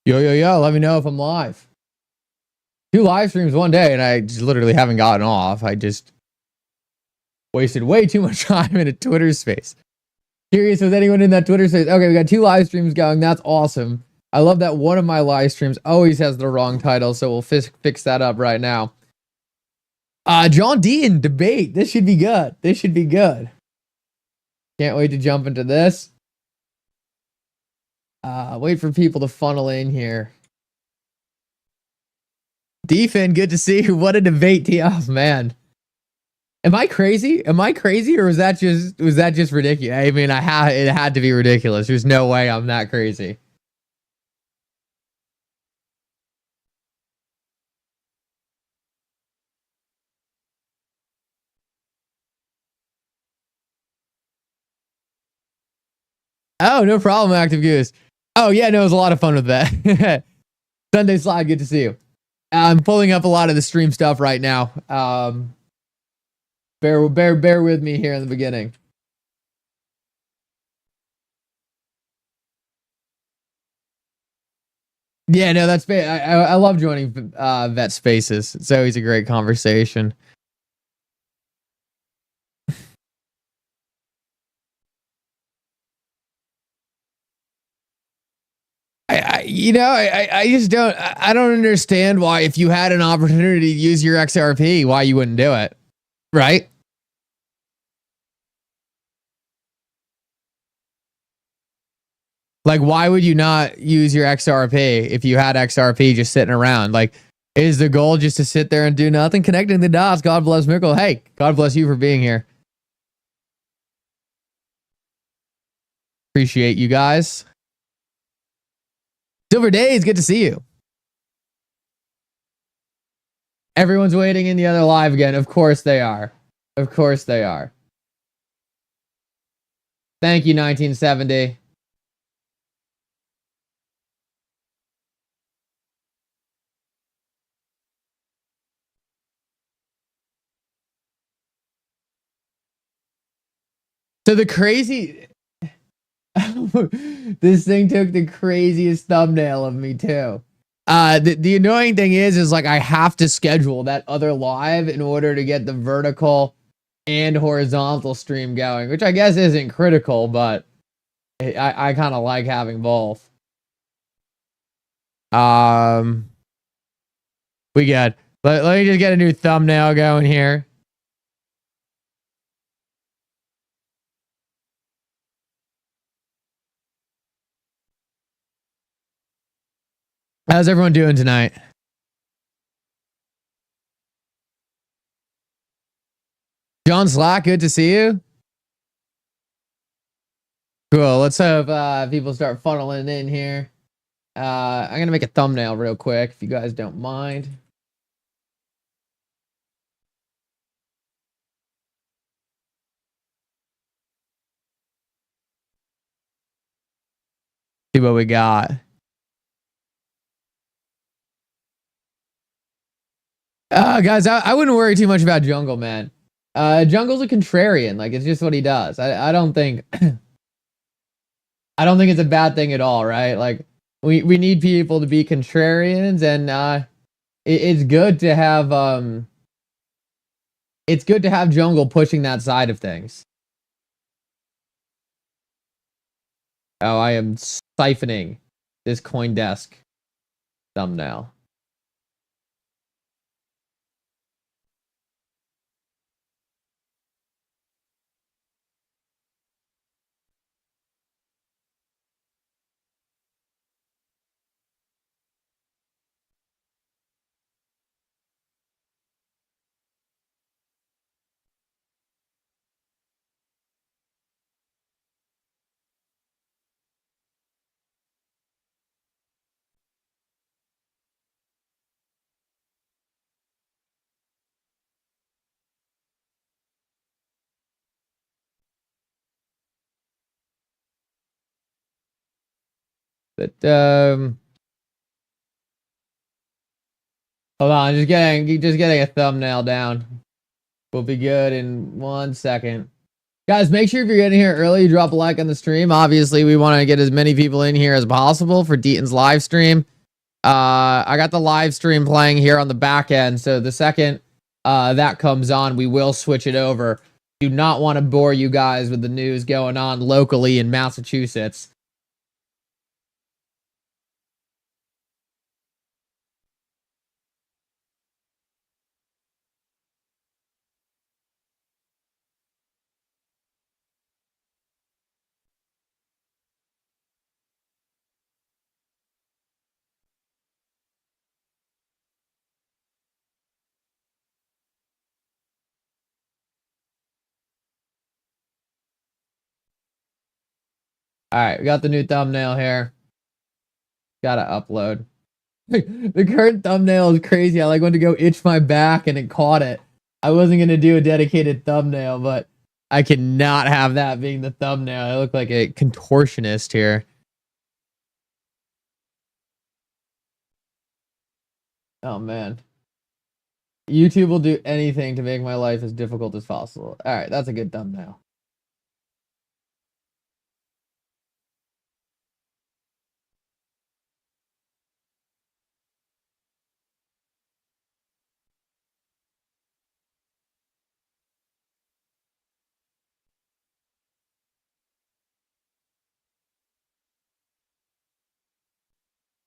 Yo, let me know if I'm live. 2 live streams one day, and I just literally haven't gotten off. I just wasted way too much time in a Twitter space. Curious, was anyone in that Twitter space? Okay, we got 2 live streams going. That's awesome. I love that one of my live streams always has the wrong title, so we'll fix that up right now. John Deaton debate. This should be good. This should be good. Can't wait to jump into this. Wait for people to funnel in here. Deaton, good to see you. What a debate. Oh, man. Am I crazy? Am I crazy, or was that just ridiculous? I mean, it had to be ridiculous. There's no way I'm that crazy. Oh, no problem, Active Goose. Oh, yeah, no, it was a lot of fun with that. Sunday Slide, good to see you. I'm pulling up a lot of the stream stuff right now. Bear with me here in the beginning. Yeah, no, that's I love joining vet spaces. It's always a great conversation. I just don't understand why, if you had an opportunity to use your XRP, why you wouldn't do it, right? Like, why would you not use your XRP if you had XRP just sitting around? Like, is the goal just to sit there and do nothing? Connecting the dots. God bless Mickle. Hey, God bless you for being here. Appreciate you guys. Silver Days, good to see you. Everyone's waiting in the other live again. Of course they are. Of course they are. Thank you, 1970. So the crazy... This thing took the craziest thumbnail of me too. The annoying thing is like I have to schedule that other live in order to get the vertical and horizontal stream going, which I guess isn't critical, but I kind of like having both. We got. Let me just get a new thumbnail going here. How's everyone doing tonight? John Slack, good to see you. Cool. Let's have people start funneling in here. I'm going to make a thumbnail real quick, if you guys don't mind. See what we got. Guys, I wouldn't worry too much about Jungle, man. Jungle's a contrarian. Like, it's just what he does. I don't think... I don't think it's a bad thing at all, right? Like, we need people to be contrarians, and it's good to have... it's good to have Jungle pushing that side of things. Oh, I am siphoning this CoinDesk thumbnail. But hold on, just getting a thumbnail down. We'll be good in 1 second. Guys, make sure if you're getting here early, drop a like on the stream. Obviously, we want to get as many people in here as possible for Deaton's live stream. I got the live stream playing here on the back end. So the second that comes on, we will switch it over. Do not want to bore you guys with the news going on locally in Massachusetts. All right, we got the new thumbnail here. Gotta upload. The current thumbnail is crazy. I like went to go itch my back and it caught it. I wasn't gonna do a dedicated thumbnail, but I cannot have that being the thumbnail. I look like a contortionist here. Oh man. YouTube will do anything to make my life as difficult as possible. All right, that's a good thumbnail.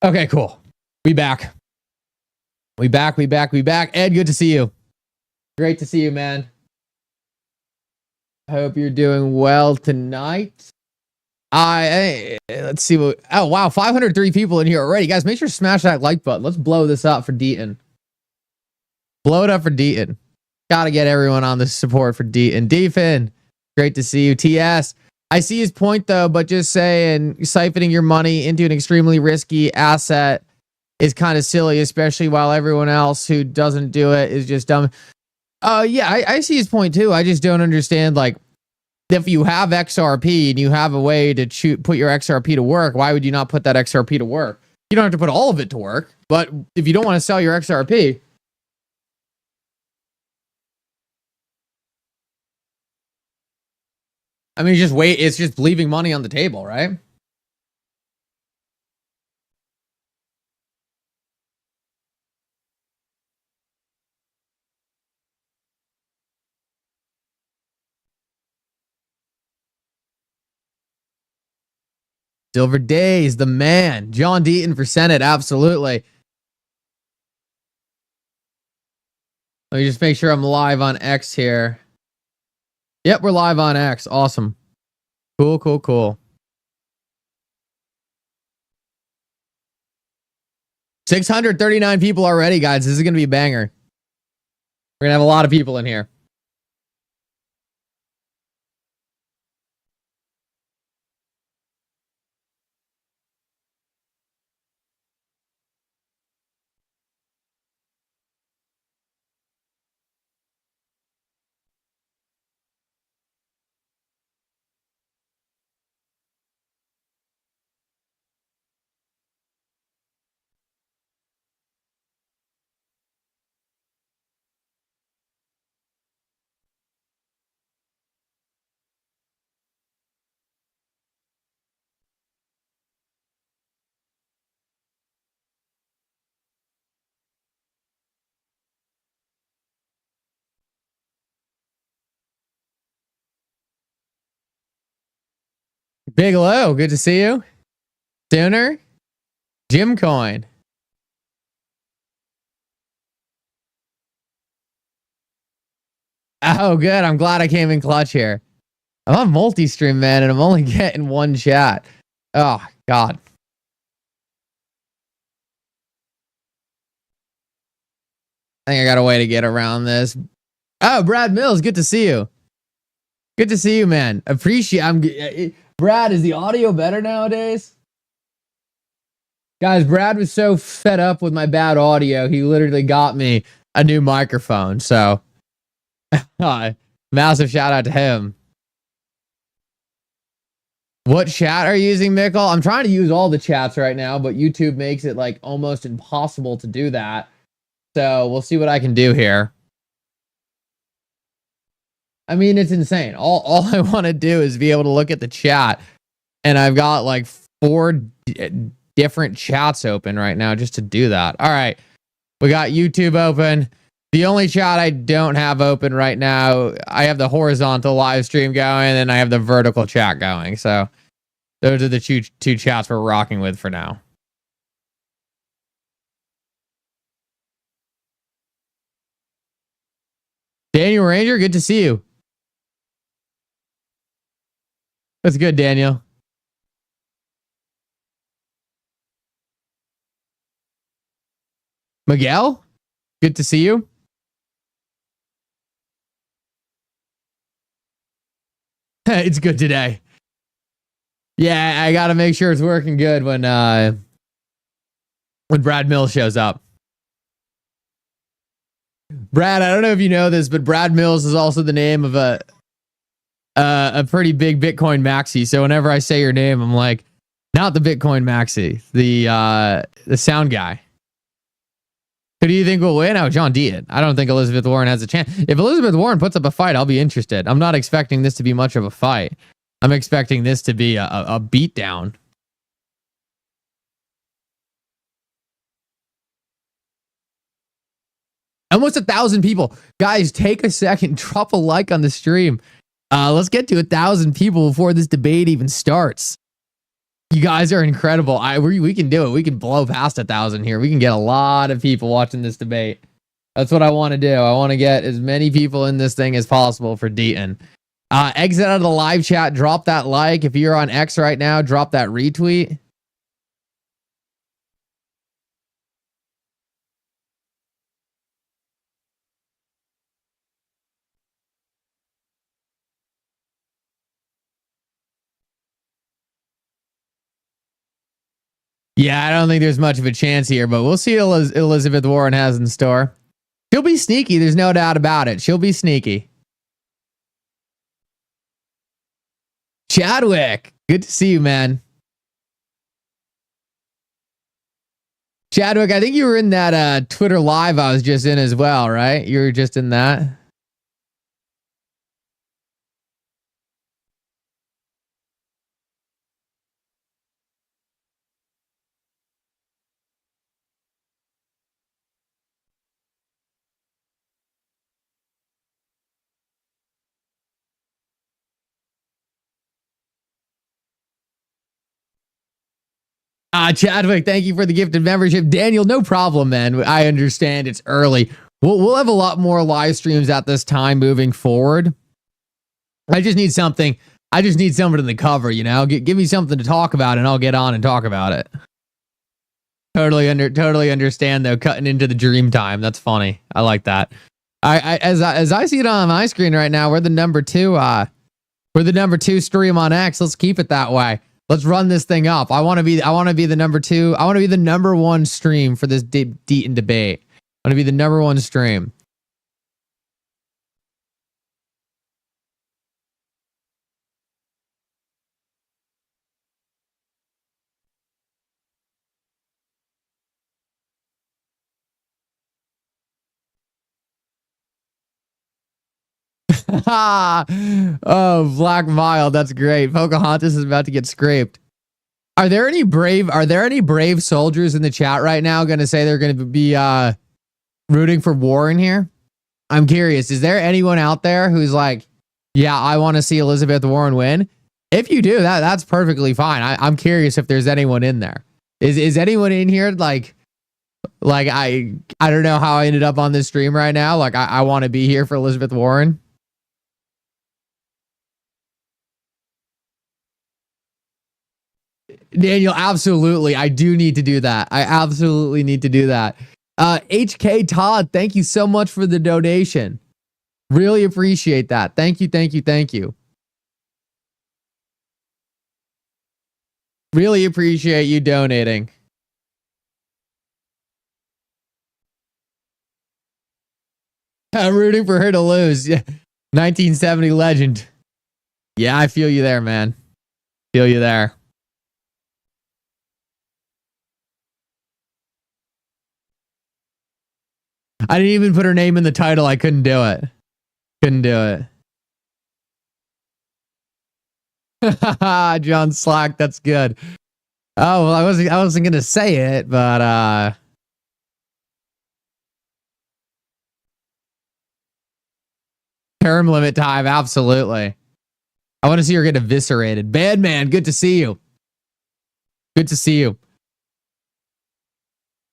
Okay, cool. We back. We back. Ed, good to see you. Great to see you, man. I hope you're doing well tonight. Let's see what. Oh wow, 503 people in here already, guys. Make sure to smash that like button. Let's blow this up for Deaton. Blow it up for Deaton. Got to get everyone on the support for Deaton. Defin, great to see you. TS, I see his point though, but just saying siphoning your money into an extremely risky asset is kind of silly, especially while everyone else who doesn't do it is just dumb. Yeah, I see his point too. I just don't understand, like, if you have XRP and you have a way to put your XRP to work, why would you not put that XRP to work? You don't have to put all of it to work, but if you don't want to sell your XRP, I mean, just wait. It's just leaving money on the table, right? Silver Days, the man. John Deaton for Senate, absolutely. Let me just make sure I'm live on X here. Yep, we're live on X. Awesome. Cool. 639 people already, guys. This is going to be a banger. We're going to have a lot of people in here. Bigelow, good to see you. Sooner, Jim Coin. Oh, good. I'm glad I came in clutch here. I'm on multi-stream, man, and I'm only getting one chat. Oh, God. I think I got a way to get around this. Oh, Brad Mills, good to see you. Good to see you, man. Brad, is the audio better nowadays? Guys, Brad was so fed up with my bad audio, he literally got me a new microphone. So, massive shout out to him. What chat are you using, Mickle? I'm trying to use all the chats right now, but YouTube makes it like almost impossible to do that. So we'll see what I can do here. I mean, it's insane. All I want to do is be able to look at the chat, and I've got like 4 different chats open right now just to do that. All right. We got YouTube open. The only chat I don't have open right now, I have the horizontal live stream going, and I have the vertical chat going. So those are the two chats we're rocking with for now. Daniel Ranger, good to see you. That's good, Daniel. Miguel, good to see you. It's good today. Yeah, I got to make sure it's working good when Brad Mills shows up. Brad, I don't know if you know this, but Brad Mills is also the name of a pretty big Bitcoin maxi. So whenever I say your name, I'm like, not the Bitcoin maxi, the sound guy. Who do you think will win? Oh, John Deaton. I don't think Elizabeth Warren has a chance. If Elizabeth Warren puts up a fight, I'll be interested. I'm not expecting this to be much of a fight. I'm expecting this to be a beatdown. Almost 1,000 people. Guys, take a second. Drop a like on the stream. Let's get to 1,000 people before this debate even starts. You guys are incredible. We can do it. We can blow past 1,000 here. We can get a lot of people watching this debate. That's what I want to do. I want to get as many people in this thing as possible for Deaton. Exit out of the live chat. Drop that like. If you're on X right now, drop that retweet. Yeah, I don't think there's much of a chance here, but we'll see what Elizabeth Warren has in store. She'll be sneaky. There's no doubt about it. She'll be sneaky. Chadwick, good to see you, man. Chadwick, I think you were in that Twitter live I was just in as well, right? You were just in that. Chadwick, thank you for the gifted membership. Daniel, no problem, man. I understand it's early. We'll have a lot more live streams at this time moving forward. I just need something. I just need something to cover, you know? Give me something to talk about and I'll get on and talk about it. Totally understand though, cutting into the dream time. That's funny. I like that. As I see it on my screen right now, we're the number two stream on X. Let's keep it that way. Let's run this thing up. I want to be the number two. I want to be the number one stream for this Deaton debate. I want to be the number one stream. Oh, Black Mile, that's great. Pocahontas is about to get scraped. Are there any brave soldiers in the chat right now going to say they're going to be rooting for Warren here? I'm curious. Is there anyone out there who's like, yeah, I want to see Elizabeth Warren win? If you do, that's perfectly fine. I'm curious if there's anyone in there. Is anyone in here like I don't know how I ended up on this stream right now. Like I want to be here for Elizabeth Warren. Daniel, absolutely. I do need to do that. I absolutely need to do that. HK Todd, thank you so much for the donation. Really appreciate that. Thank you, thank you, thank you. Really appreciate you donating. I'm rooting for her to lose. Yeah. 1970 legend. Yeah, I feel you there, man. Feel you there. I didn't even put her name in the title. I couldn't do it. Couldn't do it. John Slack, that's good. Oh, well, I wasn't gonna say it, but term limit time, absolutely. I want to see her get eviscerated. Bad man, good to see you. Good to see you.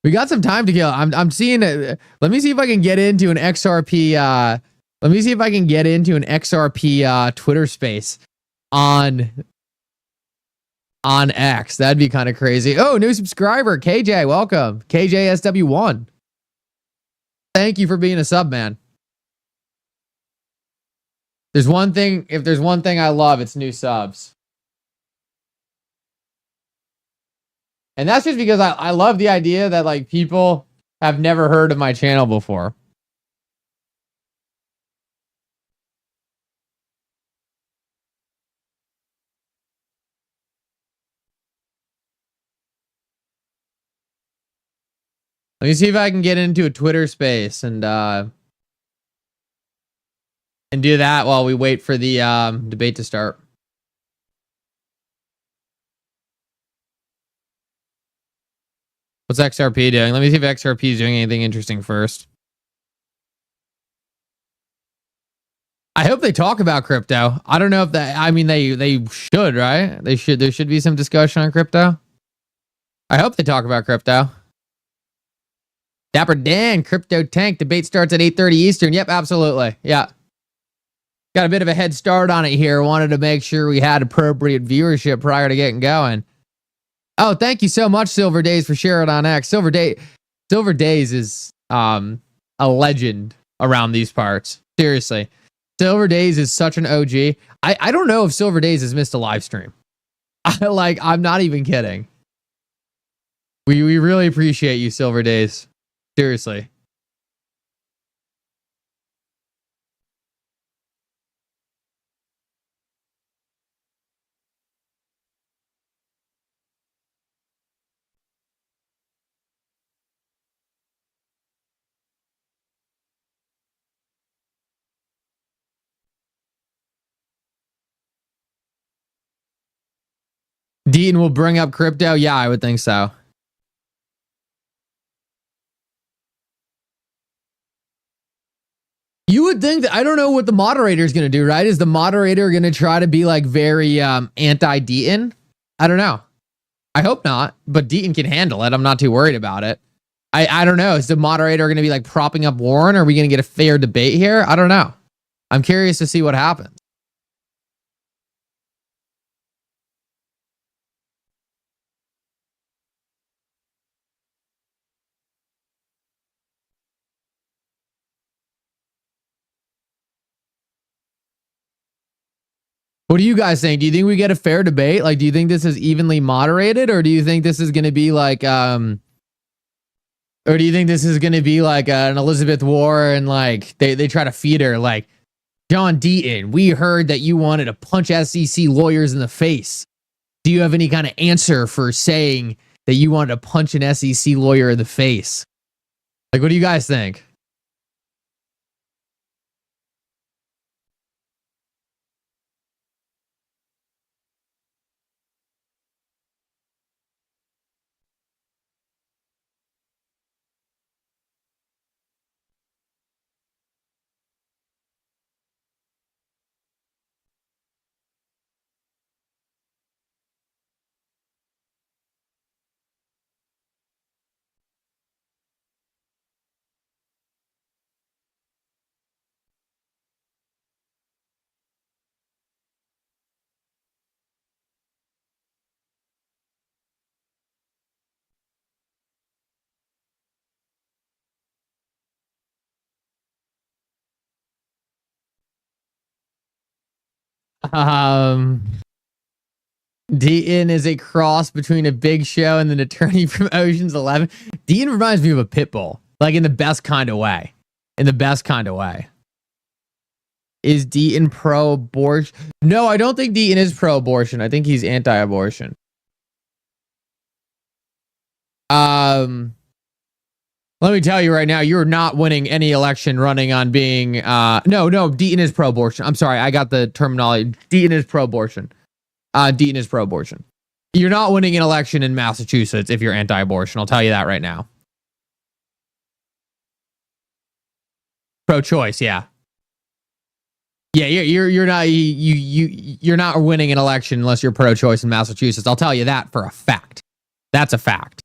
We got some time to kill. I'm seeing it. Let me see if I can get into an XRP. Let me see if I can get into an XRP Twitter space on X. That'd be kind of crazy. Oh, new subscriber, KJ. Welcome, KJSW1. Thank you for being a sub, man. There's one thing. If there's one thing I love, it's new subs. And that's just because I love the idea that like people have never heard of my channel before. Let me see if I can get into a Twitter space and do that while we wait for the debate to start. What's XRP doing? Let me see if XRP is doing anything interesting first. I hope they talk about crypto. I don't know if that. I mean, they should, right? They should. There should be some discussion on crypto. I hope they talk about crypto. Dapper Dan, crypto tank debate starts at 8:30 Eastern. Yep, absolutely. Yeah. Got a bit of a head start on it here. Wanted to make sure we had appropriate viewership prior to getting going. Oh, thank you so much, Silver Days, for sharing on X. Silver Days is a legend around these parts. Seriously. Silver Days is such an OG. I don't know if Silver Days has missed a live stream. I'm not even kidding. We really appreciate you, Silver Days. Seriously. Deaton will bring up crypto? Yeah, I would think so. You would think that, I don't know what the moderator is going to do, right? Is the moderator going to try to be like very anti-Deaton? I don't know. I hope not, but Deaton can handle it. I'm not too worried about it. I don't know. Is the moderator going to be like propping up Warren? Are we going to get a fair debate here? I don't know. I'm curious to see what happens. What do you guys think? Do you think we get a fair debate? Like, do you think this is evenly moderated, or do you think this is going to be like, or do you think this is going to be like an Elizabeth Warren, like they try to feed her like, John Deaton, we heard that you wanted to punch SEC lawyers in the face. Do you have any kind of answer for saying that you wanted to punch an SEC lawyer in the face? Like, what do you guys think? Deaton is a cross between a Big Show and an attorney from Ocean's 11. Deaton reminds me of a pit bull, like in the best kind of way. In the best kind of way. Is Deaton pro-abortion? No, I don't think Deaton is pro-abortion. I think he's anti-abortion. Let me tell you right now, you're not winning any election running on being no, Deaton is pro-abortion. I'm sorry, I got the terminology. Deaton is pro-abortion. Deaton is pro-abortion. You're not winning an election in Massachusetts if you're anti-abortion. I'll tell you that right now. Pro-choice, yeah. Yeah, you're not winning an election unless you're pro-choice in Massachusetts. I'll tell you that for a fact. That's a fact.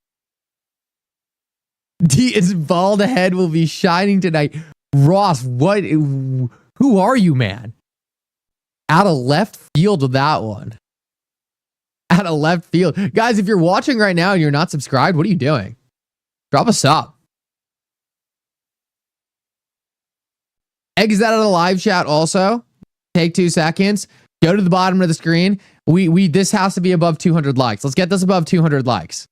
Deaton's bald head will be shining tonight. Ross, what? Who are you, man? Out of left field with that one. Out of left field. Guys, if you're watching right now and you're not subscribed, what are you doing? Drop a sub. Exit out of the live chat also. Take 2 seconds. Go to the bottom of the screen. This has to be above 200 likes. Let's get this above 200 likes.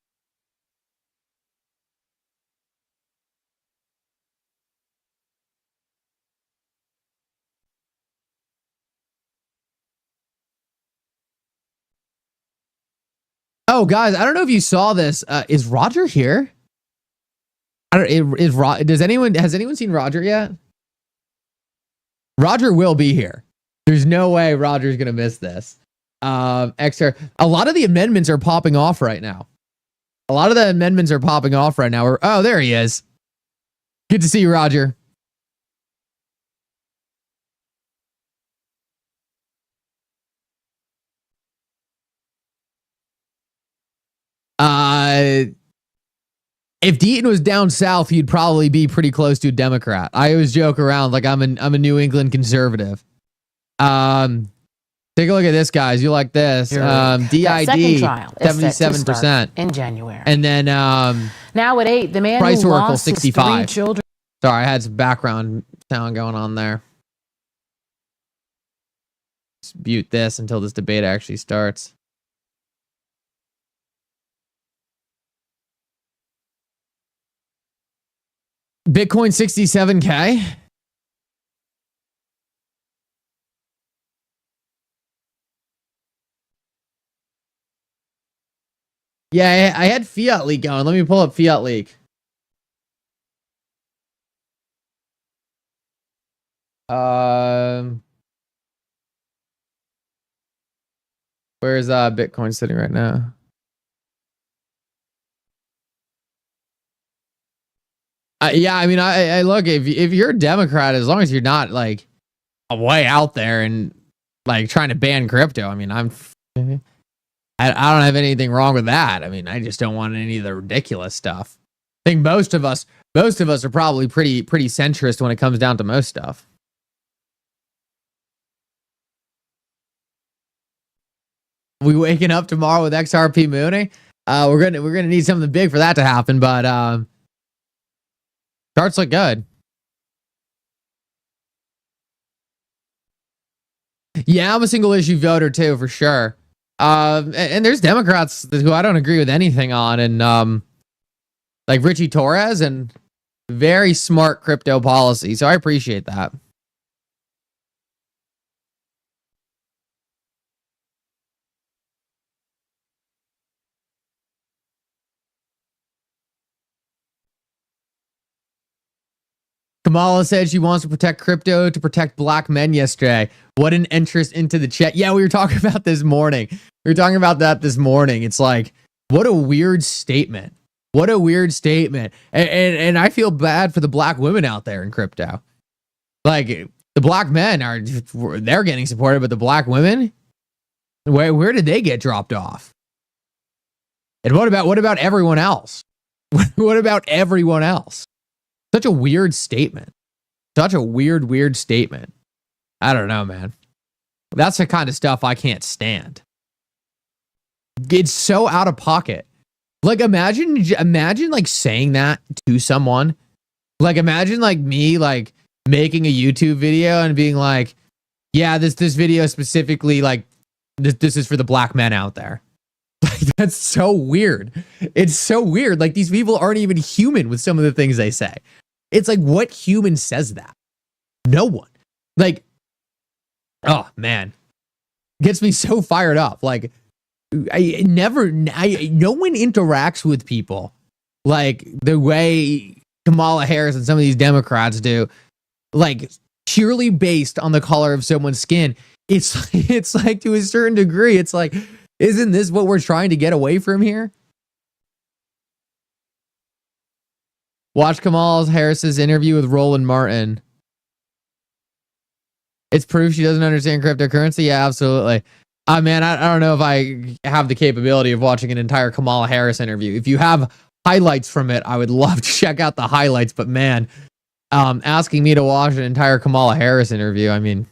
Oh, guys, I don't know if you saw this. Is Roger here? Has anyone seen Roger yet? Roger will be here. There's no way Roger's gonna miss this. XR. A lot of the amendments are popping off right now. Oh, there he is. Good to see you, Roger. If Deaton was down south, he'd probably be pretty close to a Democrat. I always joke around like I'm a New England conservative. Take a look at this, guys. You like this? DID 77% in January, and then now at 8, the man Price who Oracle lost 65. his 3 children. Sorry, I had some background sound going on there. Let's mute this until this debate actually starts. Bitcoin 67K. Yeah, I had Fiat Leak going. Let me pull up Fiat Leak. Where's Bitcoin sitting right now? Yeah, I mean, I look, if you're a Democrat, as long as you're not like way out there and like trying to ban crypto, I mean, I don't have anything wrong with that. I mean, I just don't want any of the ridiculous stuff. I think most of us are probably pretty centrist when it comes down to most stuff. We waking up tomorrow with XRP mooning. We're gonna need something big for that to happen, but charts look good. Yeah, I'm a single issue voter too, for sure. And there's Democrats who I don't agree with anything on, and like Richie Torres, and very smart crypto policy. So I appreciate that. Kamala said she wants to protect crypto to protect black men yesterday. What an interest into the chat. Yeah, we were talking about this morning. We were talking about that this morning. It's like, what a weird statement. What a weird statement. And I feel bad for the black women out there in crypto. Like, the black men they're getting supported, but the black women, where did they get dropped off? And what about everyone else? What about everyone else? Such a weird statement. Such a weird statement. I don't know, man. That's the kind of stuff I can't stand. It's so out of pocket. Like, imagine like saying that to someone. Like, imagine like me like making a YouTube video and being like, yeah, this video specifically, like this is for the black men out there. Like, that's so weird. It's so weird. Like, these people aren't even human with some of the things they say. It's like, what human says that? No one. Like, oh man, gets me so fired up. Like, no one interacts with people like the way Kamala Harris and some of these Democrats do, like purely based on the color of someone's skin. It's like, to a certain degree, it's like Isn't this what we're trying to get away from here? Watch Kamala Harris's interview with Roland Martin. It's proof she doesn't understand cryptocurrency. Yeah, absolutely. Man, I don't know if I have the capability of watching an entire Kamala Harris interview. If you have highlights from it, I would love to check out the highlights. But man, asking me to watch an entire Kamala Harris interview, I mean,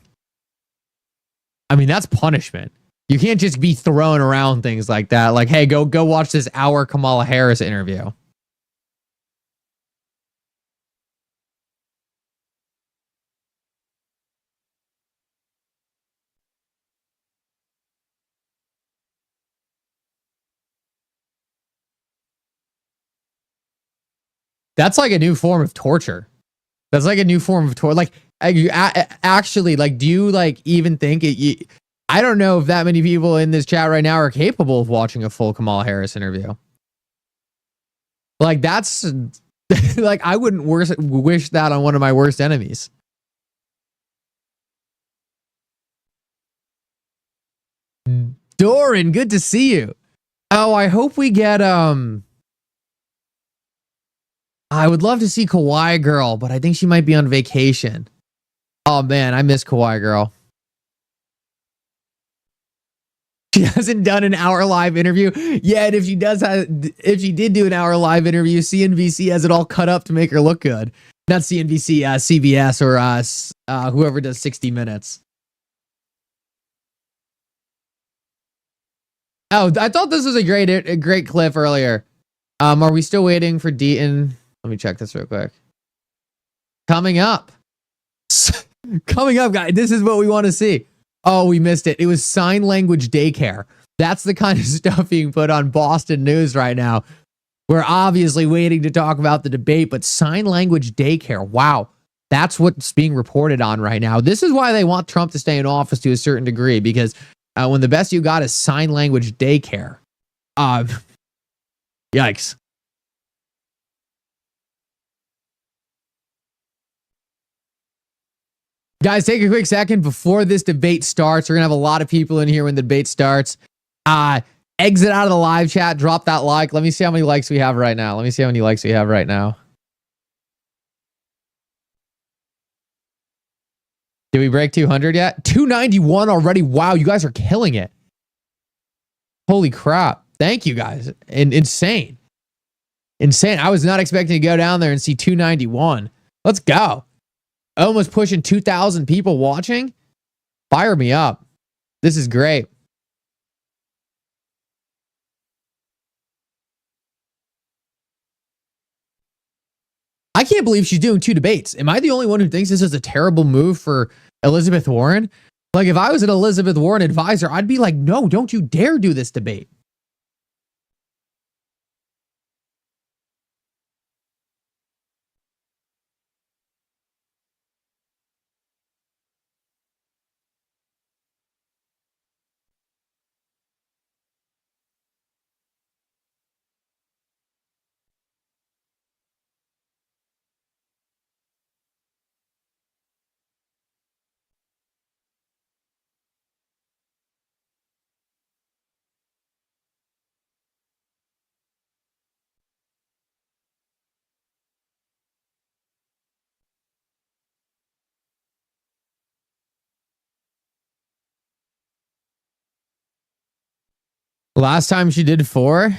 that's punishment. You can't just be throwing around things like that. Like, hey, go watch this hour Kamala Harris interview. That's like a new form of torture. That's like a new form of torture. Like, actually, like, do you like even think it? I don't know if that many people in this chat right now are capable of watching a full Kamala Harris interview. Like, that's like, I wouldn't wish that on one of my worst enemies. Doran, good to see you. Oh, I hope we get I would love to see Kawaii Girl, but I think she might be on vacation. Oh man, I miss Kawaii Girl. She hasn't done an hour live interview yet. If she did do an hour live interview, CNBC has it all cut up to make her look good. Not CNBC, CBS or whoever does 60 Minutes. Oh, I thought this was a great clip earlier. Are we still waiting for Deaton? Let me check this real quick. Coming up, guys. This is what we want to see. Oh, we missed it. It was sign language daycare. That's the kind of stuff being put on Boston News right now. We're obviously waiting to talk about the debate, but sign language daycare. Wow. That's what's being reported on right now. This is why they want Trump to stay in office to a certain degree, because when the best you got is sign language daycare. Yikes. Guys, take a quick second before this debate starts. We're going to have a lot of people in here when the debate starts. Exit out of the live chat. Drop that like. Let me see how many likes we have right now. Did we break 200 yet? 291 already. Wow, you guys are killing it. Holy crap. Thank you guys. Insane. I was not expecting to go down there and see 291. Let's go. Almost pushing 2,000 people watching. Fire me up. This is great. I can't believe she's doing 2 debates. Am I the only one who thinks this is a terrible move for Elizabeth Warren? Like, if I was an Elizabeth Warren advisor, I'd be like, no, don't you dare do this debate. Last time she did 4.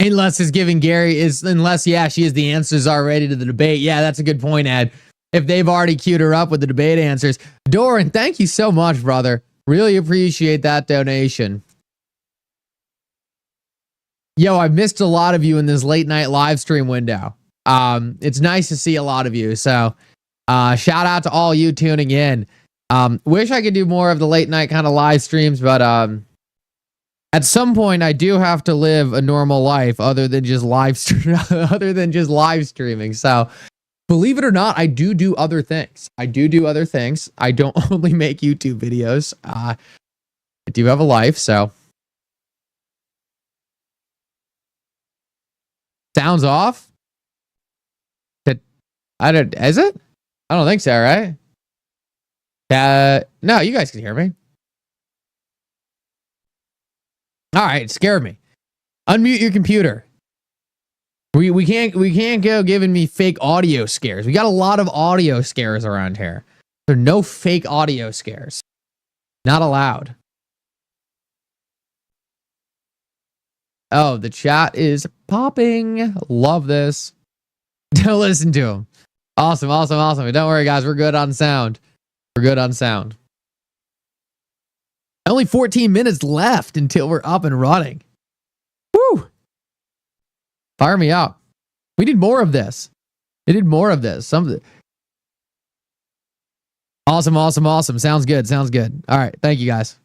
Unless she is the answers already to the debate. Yeah, that's a good point, Ed. If they've already queued her up with the debate answers. Doran, thank you so much, brother. Really appreciate that donation. Yo, I missed a lot of you in this late night live stream window. It's nice to see a lot of you. So shout out to all you tuning in. Wish I could do more of the late night kind of live streams, but at some point I do have to live a normal life other than just live streaming. So believe it or not, I do other things. I don't only make YouTube videos. I do have a life, so. Sounds off? Is it? I don't think so, right? No, you guys can hear me. All right, it scared me. Unmute your computer. We can't go giving me fake audio scares. We got a lot of audio scares around here. There are no fake audio scares. Not allowed. Oh, the chat is popping. Love this. Don't listen to him. Awesome. Don't worry, guys. We're good on sound. Only 14 minutes left until we're up and running. Woo! Fire me up. We did more of this. Awesome. Sounds good. All right. Thank you, guys.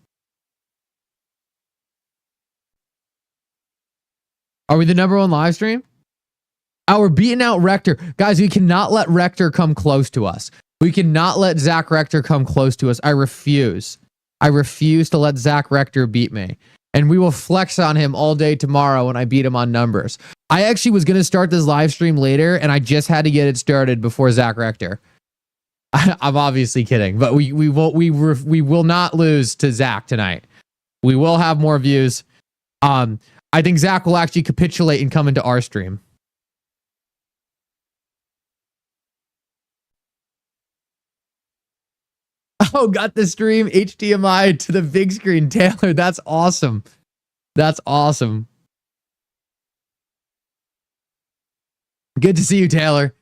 Are we the #1 live stream? Oh, we're beating out Rector. Guys, we cannot let Rector come close to us. We cannot let Zach Rector come close to us. I refuse to let Zach Rector beat me. And we will flex on him all day tomorrow when I beat him on numbers. I actually was going to start this live stream later, and I just had to get it started before Zach Rector. I'm obviously kidding, but we will not lose to Zach tonight. We will have more views. I think Zach will actually capitulate and come into our stream. Oh, got the stream HDMI to the big screen, Taylor. That's awesome. Good to see you, Taylor.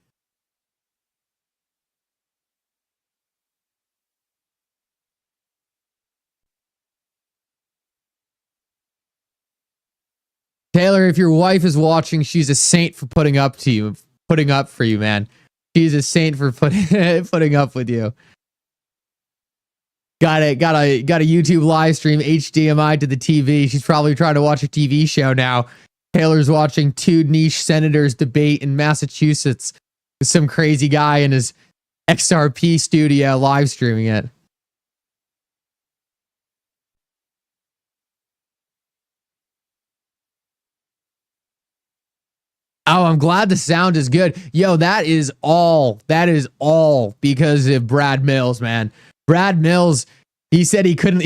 Taylor, if your wife is watching, she's a saint for putting up for you, man. She's a saint for putting up with you. Got a YouTube live stream, HDMI to the TV. She's probably trying to watch a TV show now. Taylor's watching two niche senators debate in Massachusetts with some crazy guy in his XRP studio live streaming it. Oh, I'm glad the sound is good. Yo, that is all because of Brad Mills, man. Brad Mills, he said he couldn't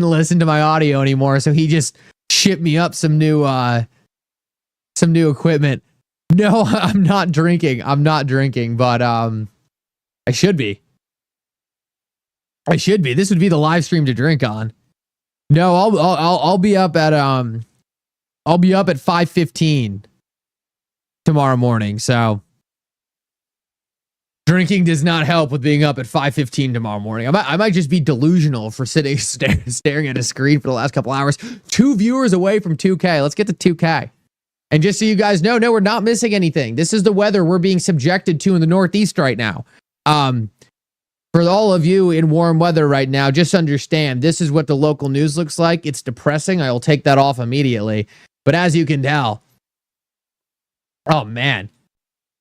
listen to my audio anymore, so he just shipped me up some new equipment. No, I'm not drinking, but I should be. This would be the live stream to drink on. No, I'll be up at 5:15 tomorrow morning, so drinking does not help with being up at 5:15 tomorrow morning. I might just be delusional for sitting staring at a screen for the last couple hours. 2 viewers away from 2K. Let's get to 2K. And just so you guys know, no, we're not missing anything. This is the weather we're being subjected to in the Northeast right now. For all of you in warm weather right now, just understand this is what the local news looks like. It's depressing. I will take that off immediately. But as you can tell, oh man,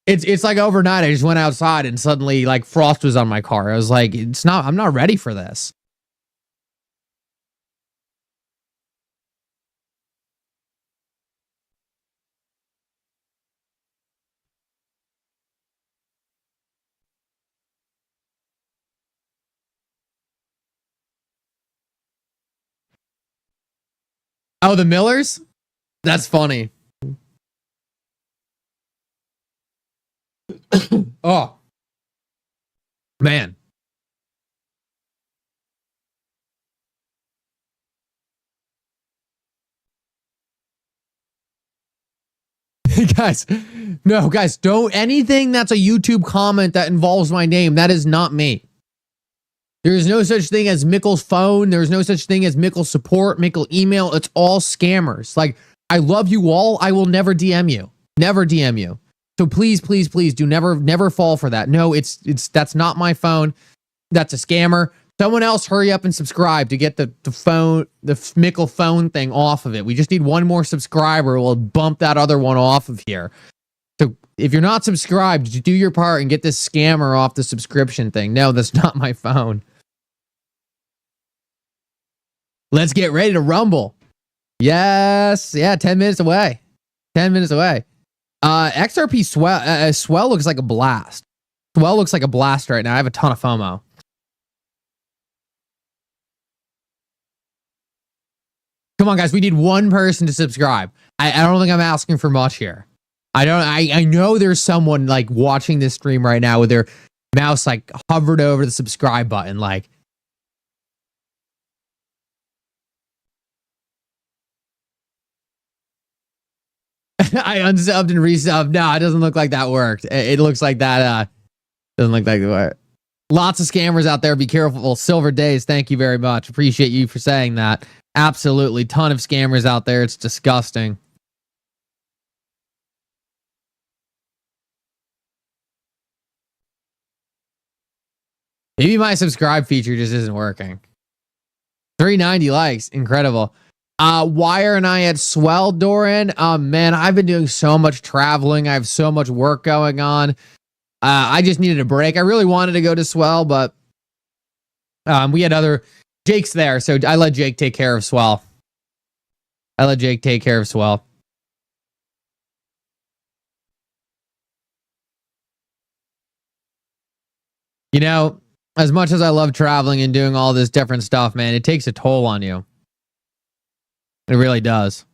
it's like overnight. I just went outside and suddenly like frost was on my car. I was like, I'm not ready for this. Oh, the Millers? That's funny. Oh, man. Guys, no, guys, don't anything that's a YouTube comment that involves my name. That is not me. There's no such thing as Mickle's phone. There's no such thing as Mickle support, Mickle email. It's all scammers. Like, I love you all. I will never DM you. Never DM you. So please, please, please do never fall for that. No, that's not my phone. That's a scammer. Someone else hurry up and subscribe to get the Mickle phone thing off of it. We just need one more subscriber. We'll bump that other one off of here. So if you're not subscribed, do your part and get this scammer off the subscription thing. No, that's not my phone. Let's get ready to rumble. Yes. Yeah, 10 minutes away. 10 minutes away. XRP swell looks like a blast. Swell looks like a blast right now. I have a ton of FOMO. Come on, guys. We need one person to subscribe. I don't think I'm asking for much here. I know there's someone like watching this stream right now with their mouse like hovered over the subscribe button. Like, I unsubbed and resubbed. No, it doesn't look like that worked. It looks like that doesn't look like it worked. Lots of scammers out there. Be careful. Silver Days, thank you very much. Appreciate you for saying that. Absolutely. Ton of scammers out there. It's disgusting. Maybe my subscribe feature just isn't working. 390 likes. Incredible. Wire and I at Swell, Doran. Man, I've been doing so much traveling. I have so much work going on. I just needed a break. I really wanted to go to Swell, but we had other... Jake's there, so I let Jake take care of Swell. You know, as much as I love traveling and doing all this different stuff, man, it takes a toll on you. It really does.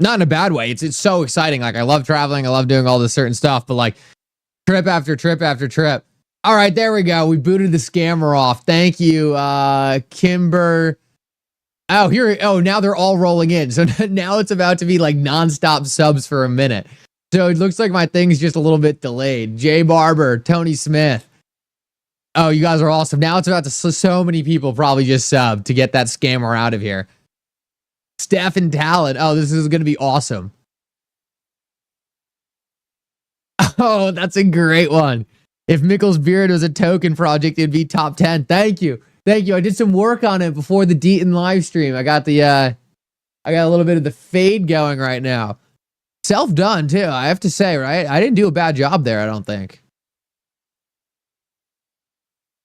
Not in a bad way. It's so exciting. Like, I love traveling. I love doing all this certain stuff, but like trip after trip after trip. All right, there we go. We booted the scammer off. Thank you, Kimber. Oh, here. Oh, now they're all rolling in. So now it's about to be like nonstop subs for a minute. So it looks like my thing's just a little bit delayed. Jay Barber, Tony Smith. Oh, you guys are awesome. Now it's about to so many people probably just sub to get that scammer out of here. Steph and Talent. Oh, this is going to be awesome. Oh, that's a great one. If Mickle's beard was a token project, it'd be top 10. Thank you. Thank you. I did some work on it before the Deaton live stream. I got a little bit of the fade going right now. Self-done too, I have to say, right? I didn't do a bad job there, I don't think.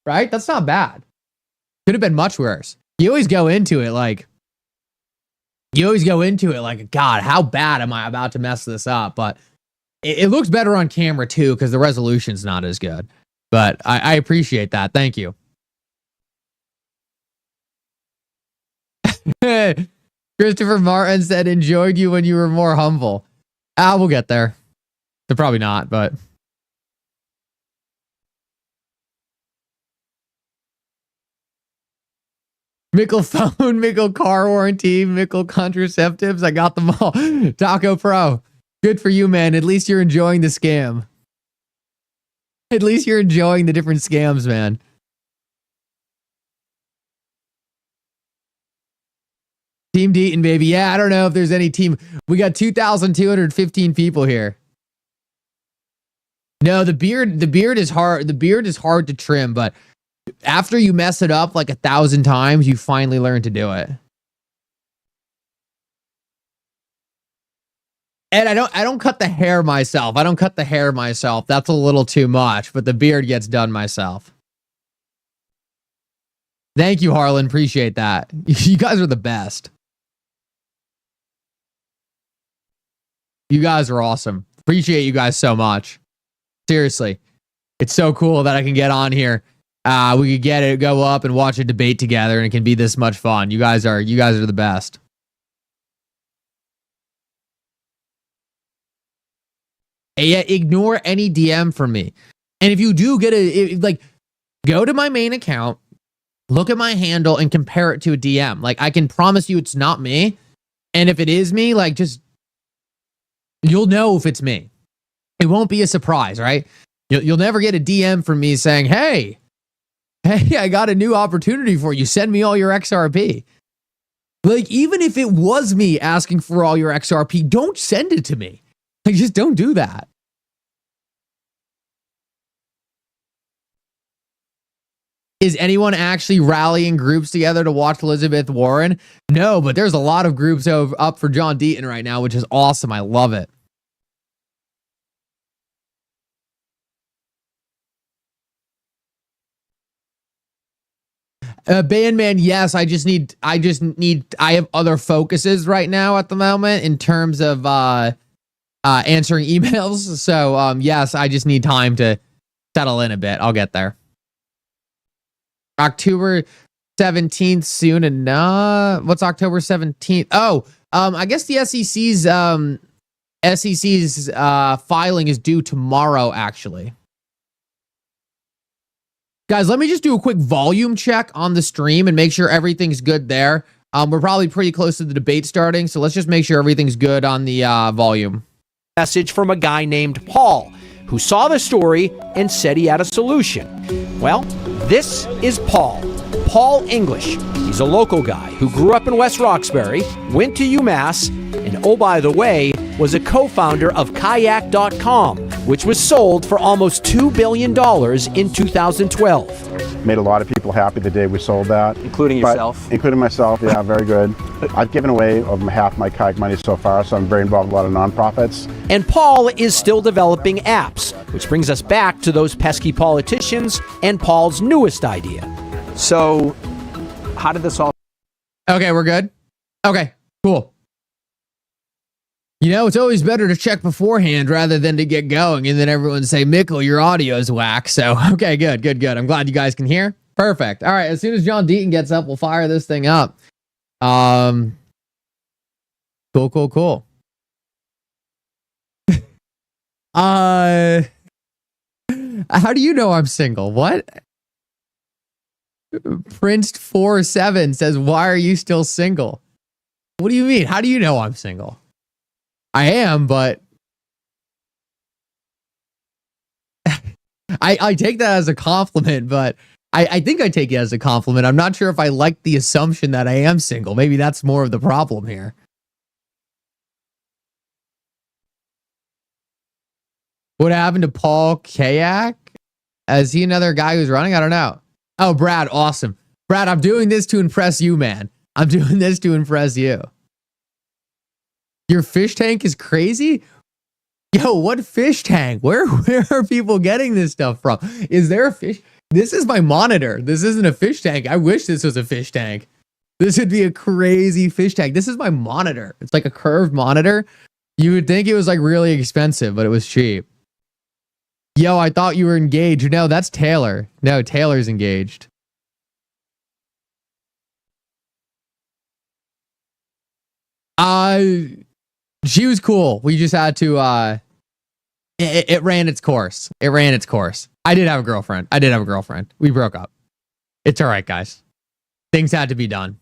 Right? That's not bad. Could have been much worse. You always go into it like, God, how bad am I about to mess this up? But it looks better on camera too, because the resolution's not as good. But I appreciate that. Thank you. Christopher Martin said, enjoyed you when you were more humble. We'll get there. They're probably not, but... Mickle phone, Mickle car warranty, Mickle contraceptives. I got them all. Taco Pro. Good for you, man. At least you're enjoying the scam. At least you're enjoying the different scams, man. Team Deaton, baby. Yeah, I don't know if there's any team. We got 2,215 people here. No, the beard is hard. The beard is hard to trim, but after you mess it up like 1,000 times, you finally learn to do it. And I don't cut the hair myself. That's a little too much, but the beard gets done myself. Thank you, Harlan. Appreciate that. You guys are the best. You guys are awesome. Appreciate you guys so much. Seriously. It's so cool that I can get on here. We could get it, go up and watch a debate together, and it can be this much fun. You guys are the best. Yeah, ignore any DM from me. And if you do get go to my main account, look at my handle, and compare it to a DM. Like, I can promise you it's not me. And if it is me, like, just, you'll know if it's me. It won't be a surprise, right? You'll never get a DM from me saying, hey, I got a new opportunity for you. Send me all your XRP. Like, even if it was me asking for all your XRP, don't send it to me. Like, just don't do that. Is anyone actually rallying groups together to watch Elizabeth Warren? No, but there's a lot of groups up for John Deaton right now, which is awesome. I love it. Bandman, yes, I have other focuses right now at the moment in terms of answering emails. So yes, I just need time to settle in a bit. I'll get there. October 17th soon enough. What's October 17th? Oh, I guess the SEC's filing is due tomorrow, actually. Guys, let me just do a quick volume check on the stream and make sure everything's good there. We're probably pretty close to the debate starting, so let's just make sure everything's good on the volume. Message from a guy named Paul, who saw the story and said he had a solution. Well, this is Paul. Paul English. He's a local guy who grew up in West Roxbury, went to UMass, and oh, by the way, was a co-founder of Kayak.com, which was sold for almost $2 billion in 2012. Made a lot of people happy the day we sold that. Including yourself? Including myself, yeah, very good. I've given away half my kayak money so far, so I'm very involved in a lot of nonprofits. And Paul is still developing apps, which brings us back to those pesky politicians and Paul's newest idea. So, how did this all... Okay, we're good? Okay, cool. You know, it's always better to check beforehand rather than to get going and then everyone say, Mickle, your audio is whack. So, okay, good. I'm glad you guys can hear. Perfect. All right, as soon as John Deaton gets up, we'll fire this thing up. Cool. How do you know I'm single? What? Prince47 says, why are you still single? What do you mean? How do you know I'm single? I am, but I take that as a compliment, but I think I take it as a compliment. I'm not sure if I like the assumption that I am single. Maybe that's more of the problem here. What happened to Paul Kayak? Is he another guy who's running? I don't know. Oh, Brad, awesome. Brad, I'm doing this to impress you, man. I'm doing this to impress you. Your fish tank is crazy? Yo, what fish tank? Where are people getting this stuff from? Is there a fish? This is my monitor. This isn't a fish tank. I wish this was a fish tank. This would be a crazy fish tank. This is my monitor. It's like a curved monitor. You would think it was like really expensive, but it was cheap. Yo, I thought you were engaged. No, that's Taylor. No, Taylor's engaged. She was cool. We just had to, it ran its course. It ran its course. I did have a girlfriend. We broke up. It's all right, guys. Things had to be done.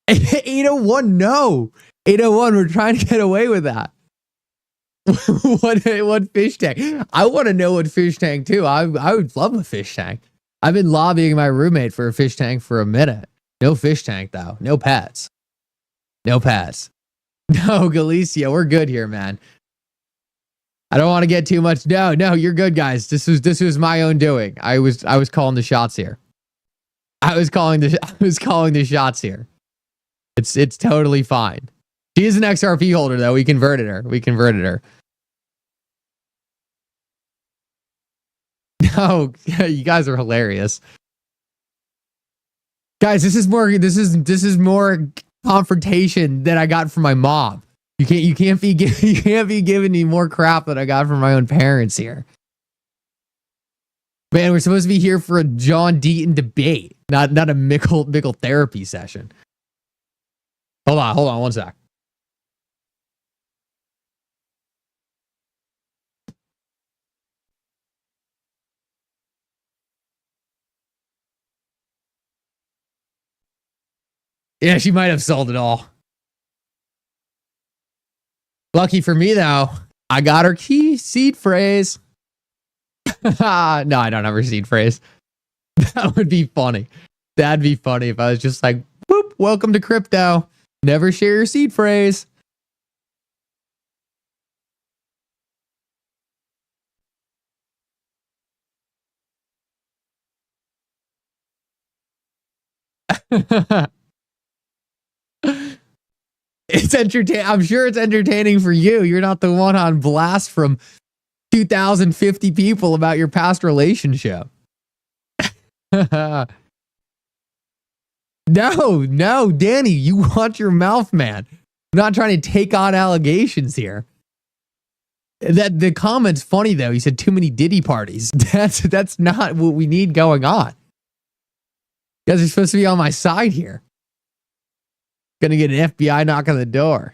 801, no. 801, we're trying to get away with that. What fish tank? I want to know what fish tank too. I would love a fish tank. I've been lobbying my roommate for a fish tank for a minute. No fish tank though. No pets. No, Galicia, we're good here, man. I don't want to get too much. No, you're good, guys. This was my own doing. I was calling the shots here. I was calling the shots here. It's totally fine. She is an XRP holder though. We converted her. No, you guys are hilarious. Guys, this is more confrontation than I got from my mom. You can't be giving me more crap than I got from my own parents here. Man, we're supposed to be here for a John Deaton debate, not a Mickle therapy session. Hold on one sec. Yeah, she might have sold it all. Lucky for me, though, I got her key seed phrase. No, I don't have her seed phrase. That would be funny. That'd be funny if I was just like, whoop, welcome to crypto. Never share your seed phrase. It's entertaining. I'm sure it's entertaining for you. You're not the one on blast from 2,050 people about your past relationship. No, Danny, you want your mouth, man. I'm not trying to take on allegations here. That the comment's funny though. He said too many Diddy parties. That's not what we need going on. You guys are supposed to be on my side here. Gonna get an FBI knock on the door.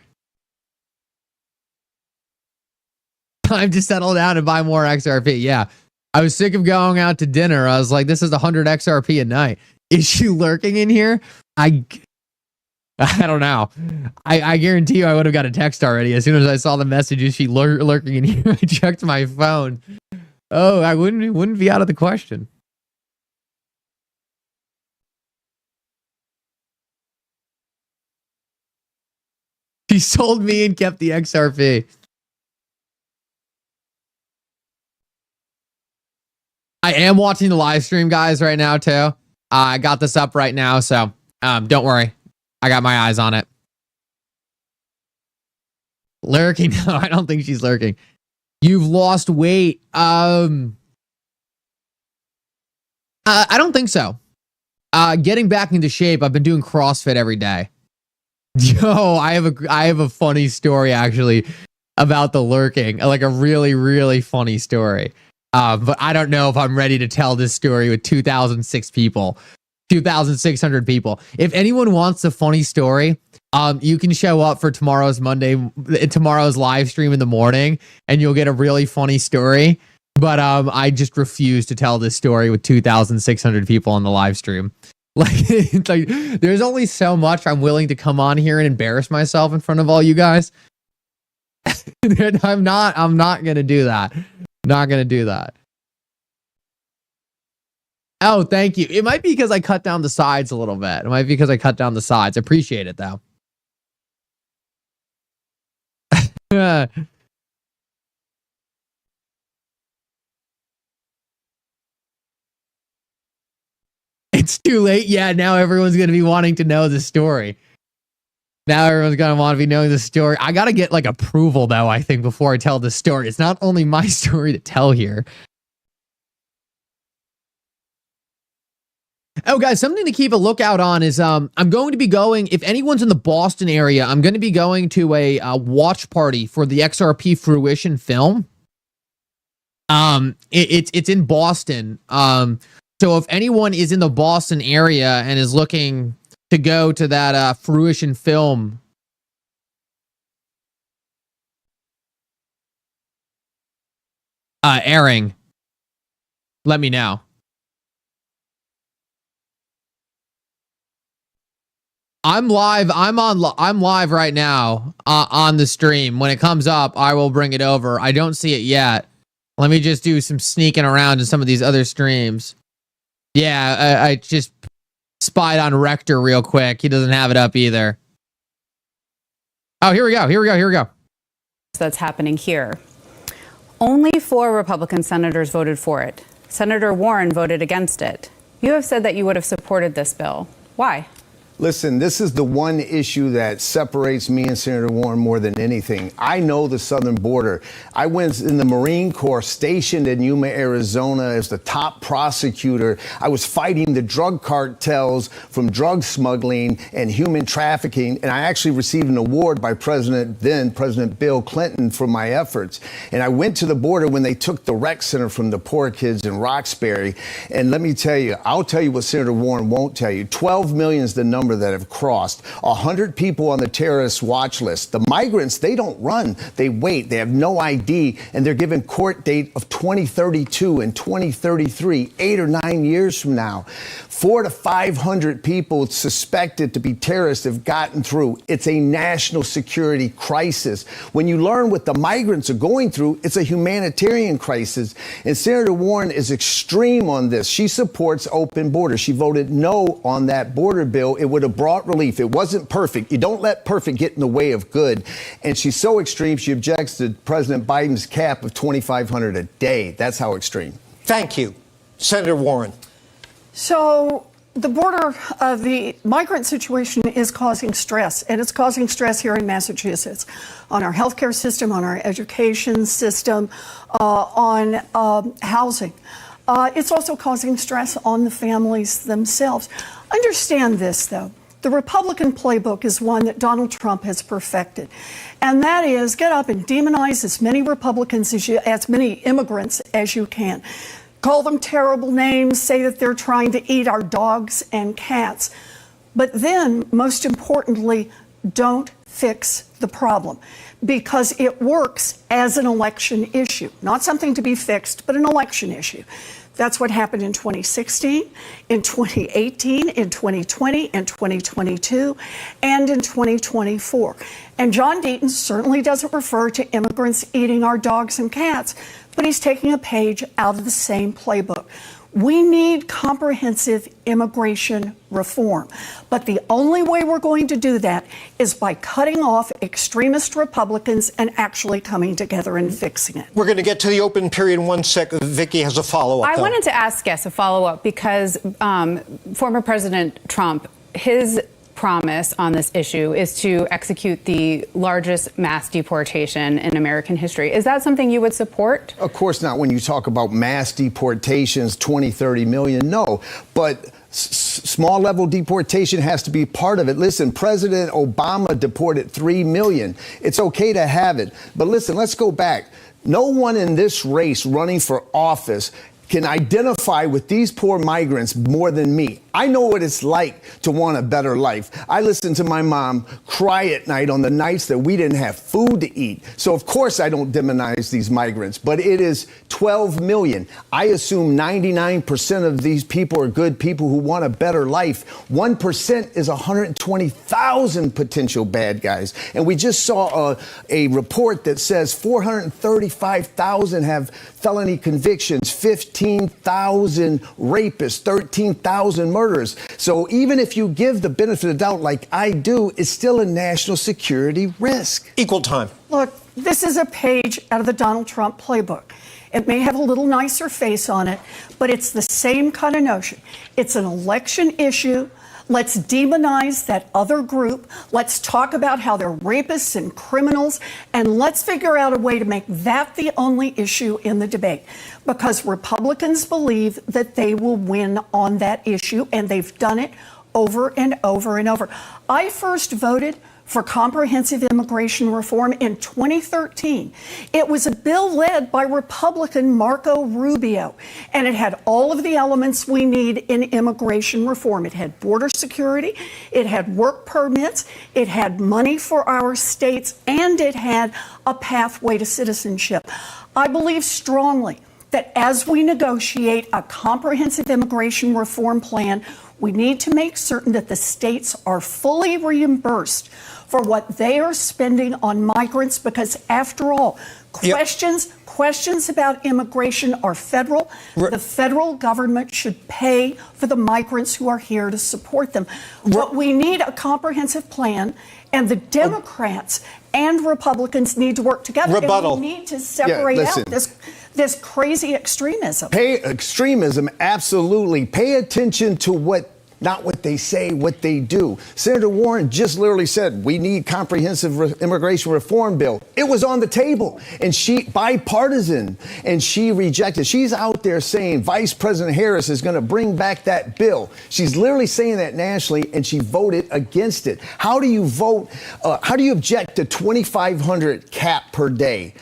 Time to settle down and buy more XRP. Yeah. I was sick of going out to dinner. I was like, this is 100 XRP a night. Is she lurking in here? I don't know. I guarantee you I would have got a text already. As soon as I saw the message, is she lurking in here? I checked my phone. Oh, I wouldn't be out of the question. She sold me and kept the XRP. I am watching the live stream, guys, right now, too. I got this up right now, so don't worry. I got my eyes on it. Lurking? No, I don't think she's lurking. You've lost weight. I don't think so. Getting back into shape. I've been doing CrossFit every day. Yo, I have a funny story actually about the lurking. Like a really, really funny story. But I don't know if I'm ready to tell this story with 2,600 people. If anyone wants a funny story, you can show up for tomorrow's live stream in the morning and you'll get a really funny story. But I just refuse to tell this story with 2,600 people on the live stream. It's like there's only so much I'm willing to come on here and embarrass myself in front of all you guys. I'm not gonna do that. Not gonna do that. Oh, thank you. It might be because I cut down the sides a little bit. It might be because I cut down the sides. Appreciate it though. It's too late. Yeah, now everyone's going to be wanting to know the story. Now everyone's going to want to be knowing the story. I got to get like approval though, I think, before I tell the story. It's not only my story to tell here. Oh, guys, something to keep a lookout on is I'm going to be going, if anyone's in the Boston area, I'm going to be going to a watch party for the XRP Fruition film. It's in Boston. So if anyone is in the Boston area and is looking to go to that Fruition film, airing, let me know. I'm live. I'm live right now on the stream. When it comes up, I will bring it over. I don't see it yet. Let me just do some sneaking around in some of these other streams. Yeah, I just spied on Rector real quick. He doesn't have it up either. Oh, here we go. That's happening here. Only 4 Republican senators voted for it. Senator Warren voted against it. You have said that you would have supported this bill. Why? Listen, this is the one issue that separates me and Senator Warren more than anything. I know the southern border. I was in the Marine Corps stationed in Yuma, Arizona as the top prosecutor. I was fighting the drug cartels from drug smuggling and human trafficking. And I actually received an award by then President Bill Clinton for my efforts. And I went to the border when they took the rec center from the poor kids in Roxbury. And let me tell you, I'll tell you what Senator Warren won't tell you. 12 million is the number that have crossed. 100 people on the terrorist watch list. The migrants, they don't run. They wait. They have no ID, and they're given court date of 2032 and 2033, 8 or 9 years from now. 400 to 500 people suspected to be terrorists have gotten through. It's a national security crisis. When you learn what the migrants are going through, it's a humanitarian crisis. And Senator Warren is extreme on this. She supports open borders. She voted no on that border bill. It would have brought relief. It wasn't perfect. You don't let perfect get in the way of good. And she's so extreme, she objects to President Biden's cap of $2,500 a day. That's how extreme. Thank you, Senator Warren. So the the migrant situation is causing stress, and it's causing stress here in Massachusetts on our healthcare system, on our education system, on housing. It's also causing stress on the families themselves. Understand this, though. The Republican playbook is one that Donald Trump has perfected. And that is get up and demonize as many Republicans as many immigrants as you can. Call them terrible names, say that they're trying to eat our dogs and cats. But then, most importantly, don't fix the problem, because it works as an election issue, not something to be fixed, but an election issue. That's what happened in 2016, in 2018, in 2020, in 2022, and in 2024. And John Deaton certainly doesn't refer to immigrants eating our dogs and cats, but he's taking a page out of the same playbook. We need comprehensive immigration reform. But the only way we're going to do that is by cutting off extremist Republicans and actually coming together and fixing it. We're going to get to the open period in 1 sec. Vicky has a follow-up. I wanted to ask Guess a follow-up because former President Trump, his promise on this issue is to execute the largest mass deportation in American history. Is that something you would support? Of course not. When you talk about mass deportations, 20, 30 million, no. But small level deportation has to be part of it. Listen, President Obama deported 3 million. It's okay to have it. But listen, let's go back. No one in this race running for office can identify with these poor migrants more than me. I know what it's like to want a better life. I listened to my mom cry at night on the nights that we didn't have food to eat. So of course I don't demonize these migrants, but it is 12 million. I assume 99% of these people are good people who want a better life. 1% is 120,000 potential bad guys. And we just saw a report that says 435,000 have felony convictions, 15,000 rapists, 13,000 murderers. So even if you give the benefit of the doubt like I do, it's still a national security risk. Equal time. Look, this is a page out of the Donald Trump playbook. It may have a little nicer face on it, but it's the same kind of notion. It's an election issue. Let's demonize that other group. Let's talk about how they're rapists and criminals, and let's figure out a way to make that the only issue in the debate. Because Republicans believe that they will win on that issue, and they've done it over and over and over. I first voted for comprehensive immigration reform in 2013. It was a bill led by Republican Marco Rubio, and it had all of the elements we need in immigration reform. It had border security, it had work permits, it had money for our states, and it had a pathway to citizenship. I believe strongly that as we negotiate a comprehensive immigration reform plan, we need to make certain that the states are fully reimbursed for what they are spending on migrants, because after all, questions about immigration are federal. The federal government should pay for the migrants who are here to support them. But we need a comprehensive plan, and the Democrats and Republicans need to work together. Rebuttal. And we need to separate out this crazy extremism. Extremism, absolutely. Pay attention to not what they say, what they do. Senator Warren just literally said, we need comprehensive immigration reform bill. It was on the table, and she bipartisan, and she rejected. She's out there saying Vice President Harris is going to bring back that bill. She's literally saying that nationally, and she voted against it. How do you vote? How do you object to 2,500 cap per day?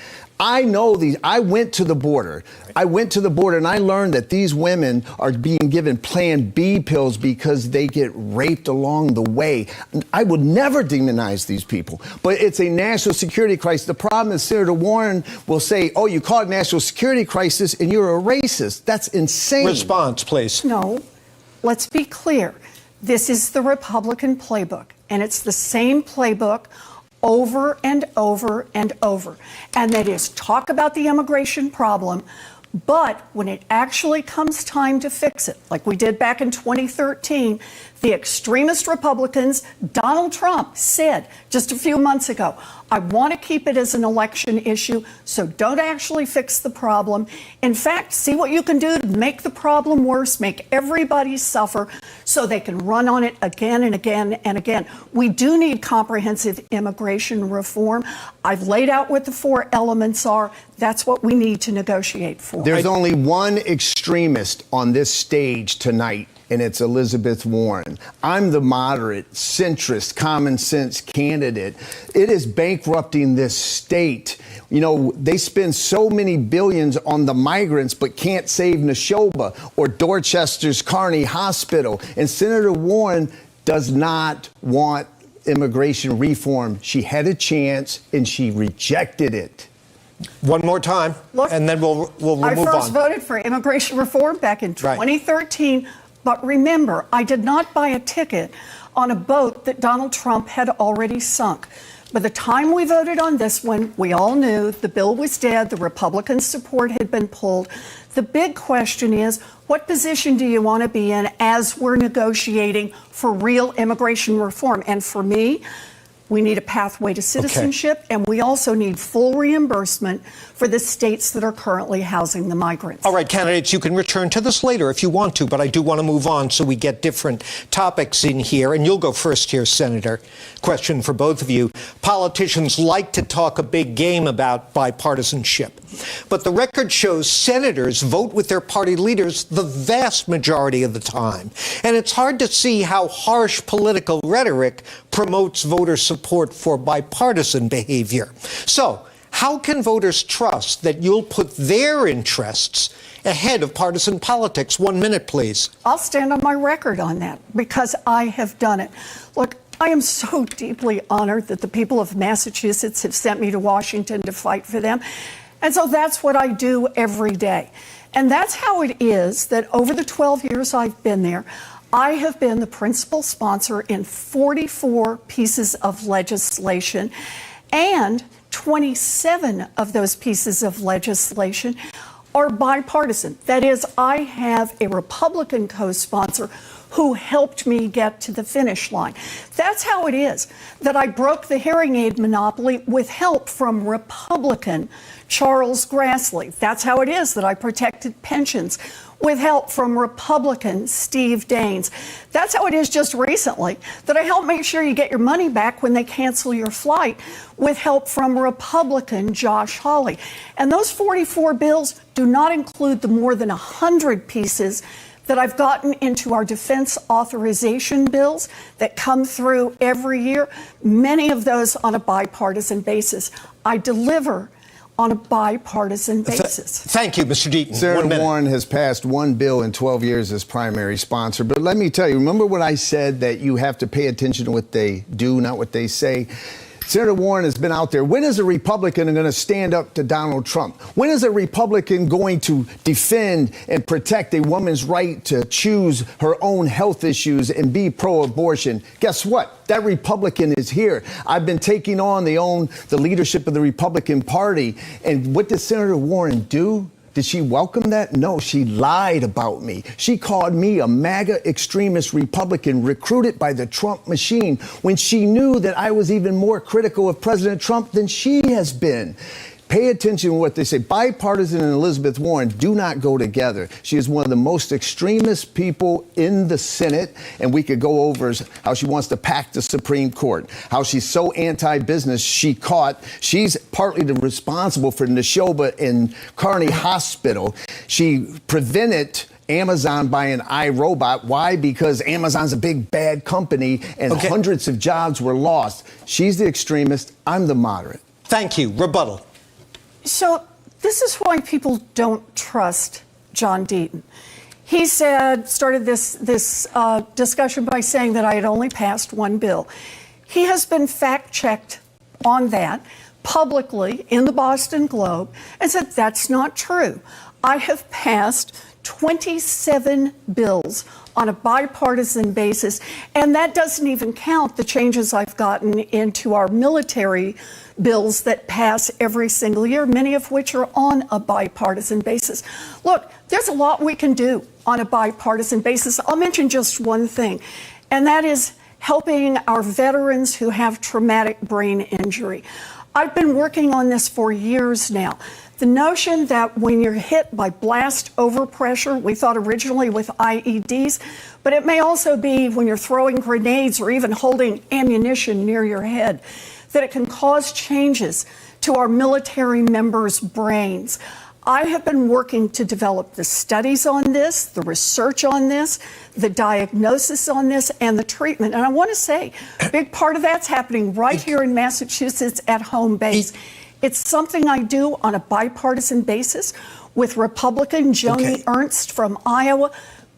I know these. I went to the border. And I learned that these women are being given Plan B pills because they get raped along the way. I would never demonize these people, but it's a national security crisis. The problem is Senator Warren will say, oh, you call it national security crisis and you're a racist. That's insane. Response, please. No, let's be clear. This is the Republican playbook, and it's the same playbook over and over and over. And that is talk about the immigration problem, but when it actually comes time to fix it, like we did back in 2013, the extremist Republicans, Donald Trump said just a few months ago, I want to keep it as an election issue, so don't actually fix the problem. In fact, see what you can do to make the problem worse, make everybody suffer, so they can run on it again and again and again. We do need comprehensive immigration reform. I've laid out what the 4 elements are. That's what we need to negotiate for. There's only one extremist on this stage tonight, and it's Elizabeth Warren. I'm the moderate, centrist, common sense candidate. It is bankrupting this state. You know, they spend so many billions on the migrants, but can't save Neshoba or Dorchester's Kearney Hospital. And Senator Warren does not want immigration reform. She had a chance, and she rejected it. One more time, Look, and then we'll move on. I first voted for immigration reform back in 2013, but remember, I did not buy a ticket on a boat that Donald Trump had already sunk. By the time we voted on this one, we all knew the bill was dead, the Republican support had been pulled. The big question is, what position do you want to be in as we're negotiating for real immigration reform? And for me, we need a pathway to citizenship, and we also need full reimbursement for the states that are currently housing the migrants. All right, candidates, you can return to this later if you want to, but I do want to move on so we get different topics in here. And you'll go first here, Senator. Question for both of you. Politicians like to talk a big game about bipartisanship, but the record shows senators vote with their party leaders the vast majority of the time. And it's hard to see how harsh political rhetoric promotes voter support for bipartisan behavior. So, how can voters trust that you'll put their interests ahead of partisan politics? 1 minute, please. I'll stand on my record on that because I have done it. Look, I am so deeply honored that the people of Massachusetts have sent me to Washington to fight for them. And so that's what I do every day. And that's how it is that over the 12 years I've been there, I have been the principal sponsor in 44 pieces of legislation, and 27 of those pieces of legislation are bipartisan. That is, I have a Republican co-sponsor who helped me get to the finish line. That's how it is that I broke the hearing aid monopoly with help from Republican Charles Grassley. That's how it is that I protected pensions with help from Republican Steve Daines. That's how it is just recently that I helped make sure you get your money back when they cancel your flight with help from Republican Josh Hawley. And those 44 bills do not include the more than 100 pieces that I've gotten into our defense authorization bills that come through every year, many of those on a bipartisan basis. I deliver on a bipartisan basis. Thank you, Mr. Deaton. Senator Warren has passed one bill in 12 years as primary sponsor. But let me tell you, remember what I said, that you have to pay attention to what they do, not what they say? Senator Warren has been out there. When is a Republican going to stand up to Donald Trump? When is a Republican going to defend and protect a woman's right to choose her own health issues and be pro-abortion? Guess what? That Republican is here. I've been taking on the leadership of the Republican Party. And what did Senator Warren do? Did she welcome that? No, she lied about me. She called me a MAGA extremist Republican recruited by the Trump machine when she knew that I was even more critical of President Trump than she has been. Pay attention to what they say. Bipartisan and Elizabeth Warren do not go together. She is one of the most extremist people in the Senate, and we could go over how she wants to pack the Supreme Court, how she's so anti-business. She's partly responsible for Neshoba and Kearney Hospital. She prevented Amazon buying iRobot. Why? Because Amazon's a big bad company, and hundreds of jobs were lost. She's the extremist. I'm the moderate. Thank you. Rebuttal. So this is why people don't trust John Deaton. He started this discussion by saying that I had only passed one bill. He has been fact-checked on that publicly in the Boston Globe and said that's not true. I have passed 27 bills on a bipartisan basis, and that doesn't even count the changes I've gotten into our military bills that pass every single year, many of which are on a bipartisan basis. Look, there's a lot we can do on a bipartisan basis. I'll mention just one thing, and that is helping our veterans who have traumatic brain injury. I've been working on this for years now. The notion that when you're hit by blast overpressure, we thought originally with IEDs, but it may also be when you're throwing grenades or even holding ammunition near your head, that it can cause changes to our military members' brains. I have been working to develop the studies on this, the research on this, the diagnosis on this, and the treatment. And I want to say, a big part of that's happening right here in Massachusetts at home base. It's something I do on a bipartisan basis with Republican Joni Ernst from Iowa,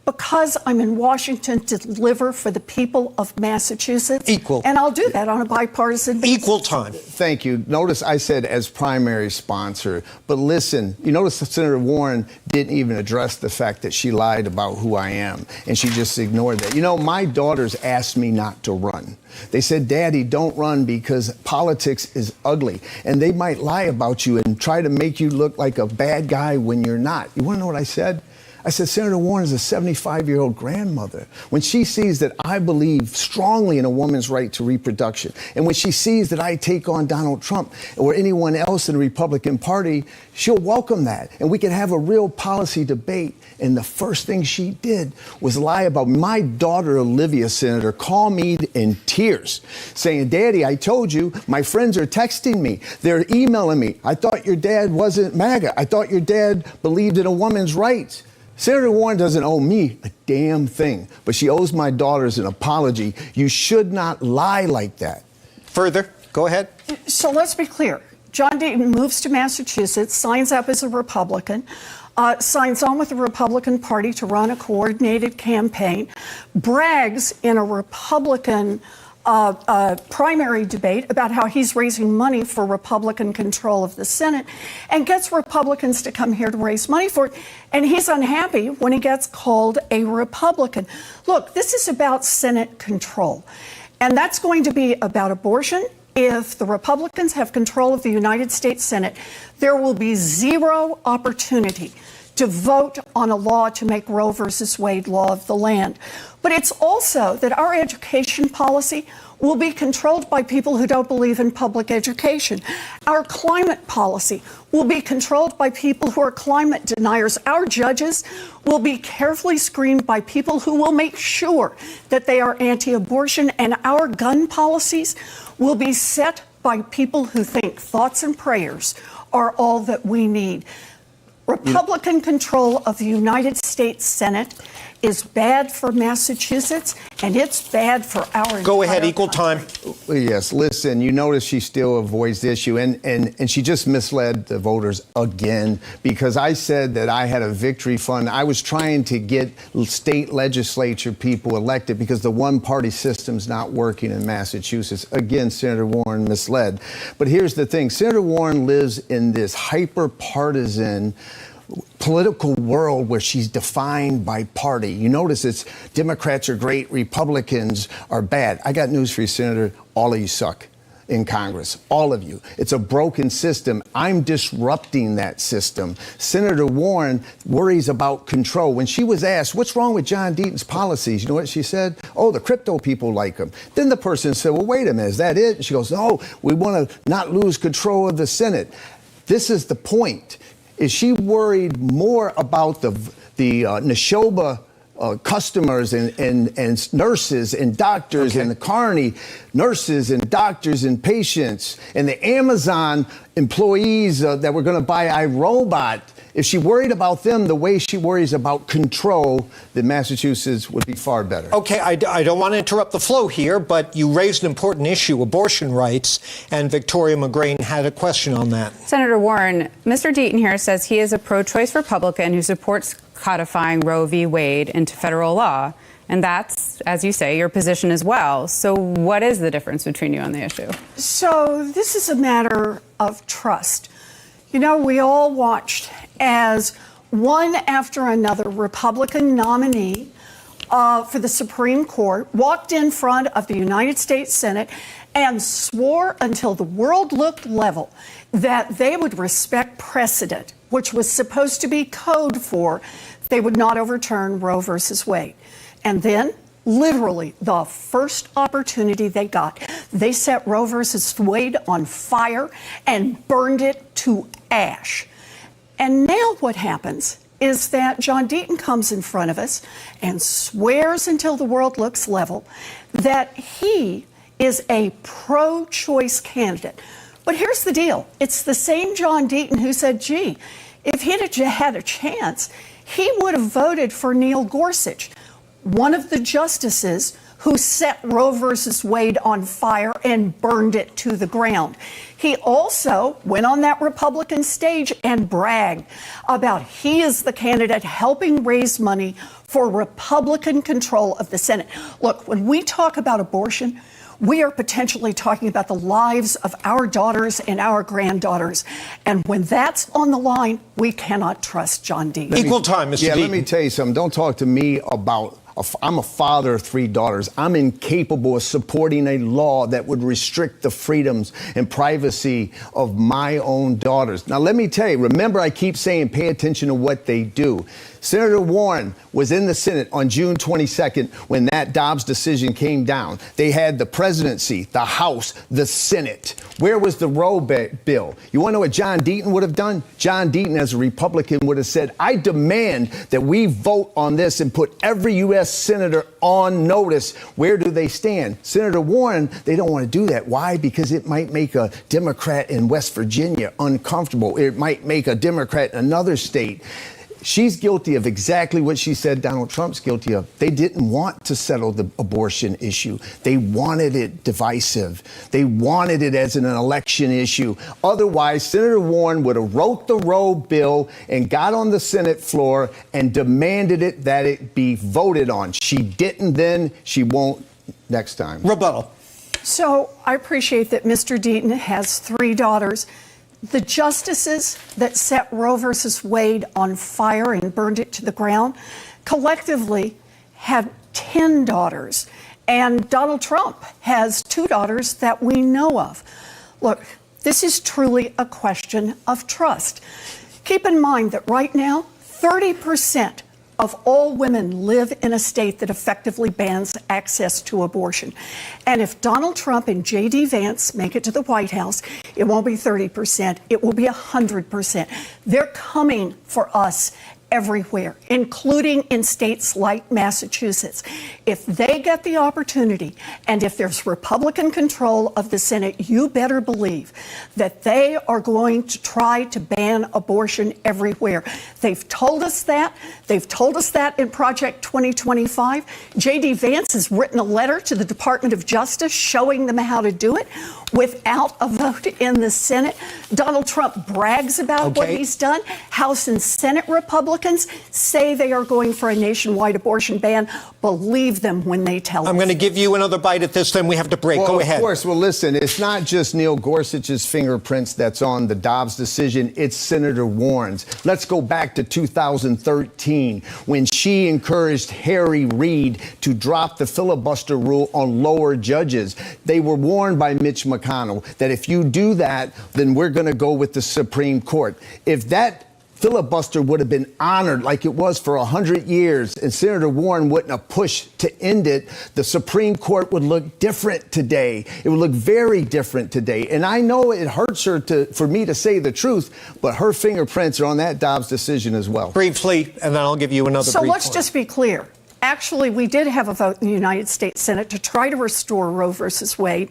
because I'm in Washington to deliver for the people of Massachusetts. And I'll do that on a bipartisan basis. Equal time. Thank you. Notice I said as primary sponsor, but listen, you notice that Senator Warren didn't even address the fact that she lied about who I am, and she just ignored that. You know, my daughters asked me not to run. They said, Daddy, don't run because politics is ugly, and they might lie about you and try to make you look like a bad guy when you're not. You want to know what I said? I said, Senator Warren is a 75-year-old grandmother. When she sees that I believe strongly in a woman's right to reproduction, and when she sees that I take on Donald Trump or anyone else in the Republican Party, she'll welcome that. And we can have a real policy debate. And the first thing she did was lie about me. My daughter, Olivia, Senator, called me in tears, saying, Daddy, I told you, my friends are texting me. They're emailing me. I thought your dad wasn't MAGA. I thought your dad believed in a woman's rights. Senator Warren doesn't owe me a damn thing, but she owes my daughters an apology. You should not lie like that. Further, go ahead. So let's be clear. John Deaton moves to Massachusetts, signs up as a Republican, signs on with the Republican Party to run a coordinated campaign, brags in a Republican primary debate about how he's raising money for Republican control of the Senate, and gets Republicans to come here to raise money for it. And he's unhappy when he gets called a Republican. Look, this is about Senate control, and that's going to be about abortion. If the Republicans have control of the United States Senate, there will be zero opportunity to vote on a law to make Roe versus Wade law of the land. But it's also that our education policy will be controlled by people who don't believe in public education. Our climate policy will be controlled by people who are climate deniers. Our judges will be carefully screened by people who will make sure that they are anti-abortion, and our gun policies will be set by people who think thoughts and prayers are all that we need. Republican control of the United States Senate is bad for Massachusetts, and it's bad for our Go ahead, equal time. Yes, listen, you notice she still avoids the issue, and she just misled the voters again, because I said that I had a victory fund. I was trying to get state legislature people elected because the one-party system's not working in Massachusetts. Again, Senator Warren misled. But here's the thing. Senator Warren lives in this hyper-partisan political world where she's defined by party. You notice it's Democrats are great, Republicans are bad. I got news for you, Senator. All of you suck in Congress. All of you. It's a broken system. I'm disrupting that system. Senator Warren worries about control. When she was asked, what's wrong with John Deaton's policies? You know what she said? Oh, the crypto people like him. Then the person said, well, wait a minute, is that it? And she goes, no, we want to not lose control of the Senate. This is the point. Is she worried more about the Neshoba customers and nurses and doctors and the Carney nurses and doctors and patients and the Amazon employees that were going to buy iRobot? If she worried about them the way she worries about control, then Massachusetts would be far better. Okay, I don't want to interrupt the flow here, but you raised an important issue, abortion rights, and Victoria McGrain had a question on that. Senator Warren, Mr. Deaton here says he is a pro-choice Republican who supports codifying Roe v. Wade into federal law. And that's, as you say, your position as well. So what is the difference between you on the issue? So this is a matter of trust. You know, we all watched as one after another Republican nominee for the Supreme Court walked in front of the United States Senate and swore until the world looked level that they would respect precedent, which was supposed to be code for they would not overturn Roe versus Wade. And then, literally, the first opportunity they got, they set Roe versus Wade on fire and burned it to ash. And now what happens is that John Deaton comes in front of us and swears until the world looks level that he is a pro-choice candidate. But here's the deal. It's the same John Deaton who said, gee, if he'd had a chance, he would have voted for Neil Gorsuch, one of the justices who set Roe versus Wade on fire and burned it to the ground. He also went on that Republican stage and bragged about he is the candidate helping raise money for Republican control of the Senate. Look, when we talk about abortion, we are potentially talking about the lives of our daughters and our granddaughters. And when that's on the line, we cannot trust John Deaton. Equal time, Mr. Yeah, Deaton. let me tell you something. Don't talk to me about I'm a father of 3 daughters. I'm incapable of supporting a law that would restrict the freedoms and privacy of my own daughters. Now, let me tell you, remember, I keep saying pay attention to what they do. Senator Warren was in the Senate on June 22nd when that Dobbs decision came down. They had the presidency, the House, the Senate. Where was the Roe bill? You want to know what John Deaton would have done? John Deaton, as a Republican, would have said, I demand that we vote on this and put every U.S. senator on notice. Where do they stand? Senator Warren, they don't want to do that. Why? Because it might make a Democrat in West Virginia uncomfortable. It might make a Democrat in another state. She's guilty of exactly what she said Donald Trump's guilty of. They didn't want to settle the abortion issue. They wanted it divisive. They wanted it as an election issue. Otherwise, Senator Warren would have wrote the Roe bill and got on the Senate floor and demanded it that it be voted on. She didn't then. She won't next time. Rebuttal. So I appreciate that Mr. Deaton has 3 daughters. The justices that set Roe versus Wade on fire and burned it to the ground collectively had 10 daughters. And Donald Trump has 2 daughters that we know of. Look, this is truly a question of trust. Keep in mind that right now, 30% of all women live in a state that effectively bans access to abortion. And if Donald Trump and J.D. Vance make it to the White House, it won't be 30%, it will be 100%. They're coming for us everywhere, including in states like Massachusetts. If they get the opportunity, and if there's Republican control of the Senate, you better believe that they are going to try to ban abortion everywhere. They've told us that. They've told us that in Project 2025. J.D. Vance has written a letter to the Department of Justice showing them how to do it without a vote in the Senate. Donald Trump brags about what he's done. House and Senate Republicans say they are going for a nationwide abortion ban. Believe them when they tell us. I'm going to give you another bite at this, then we have to break. Well, Go ahead. Of course. Well, listen, it's not just Neil Gorsuch's fingerprints that's on the Dobbs decision. It's Senator Warren's. Let's go back to 2013 when she encouraged Harry Reid to drop the filibuster rule on lower judges. They were warned by Mitch McConnell that if you do that, then we're going to go with the Supreme Court. If that filibuster would have been honored like it was for 100 years and Senator Warren wouldn't have pushed to end it, the Supreme Court would look different today. It would look very different today. And I know it hurts her for me to say the truth, but her fingerprints are on that Dobbs decision as well. Briefly, and then I'll give you another So brief let's point. just be clear. Actually, we did have a vote in the United States Senate to try to restore Roe versus Wade,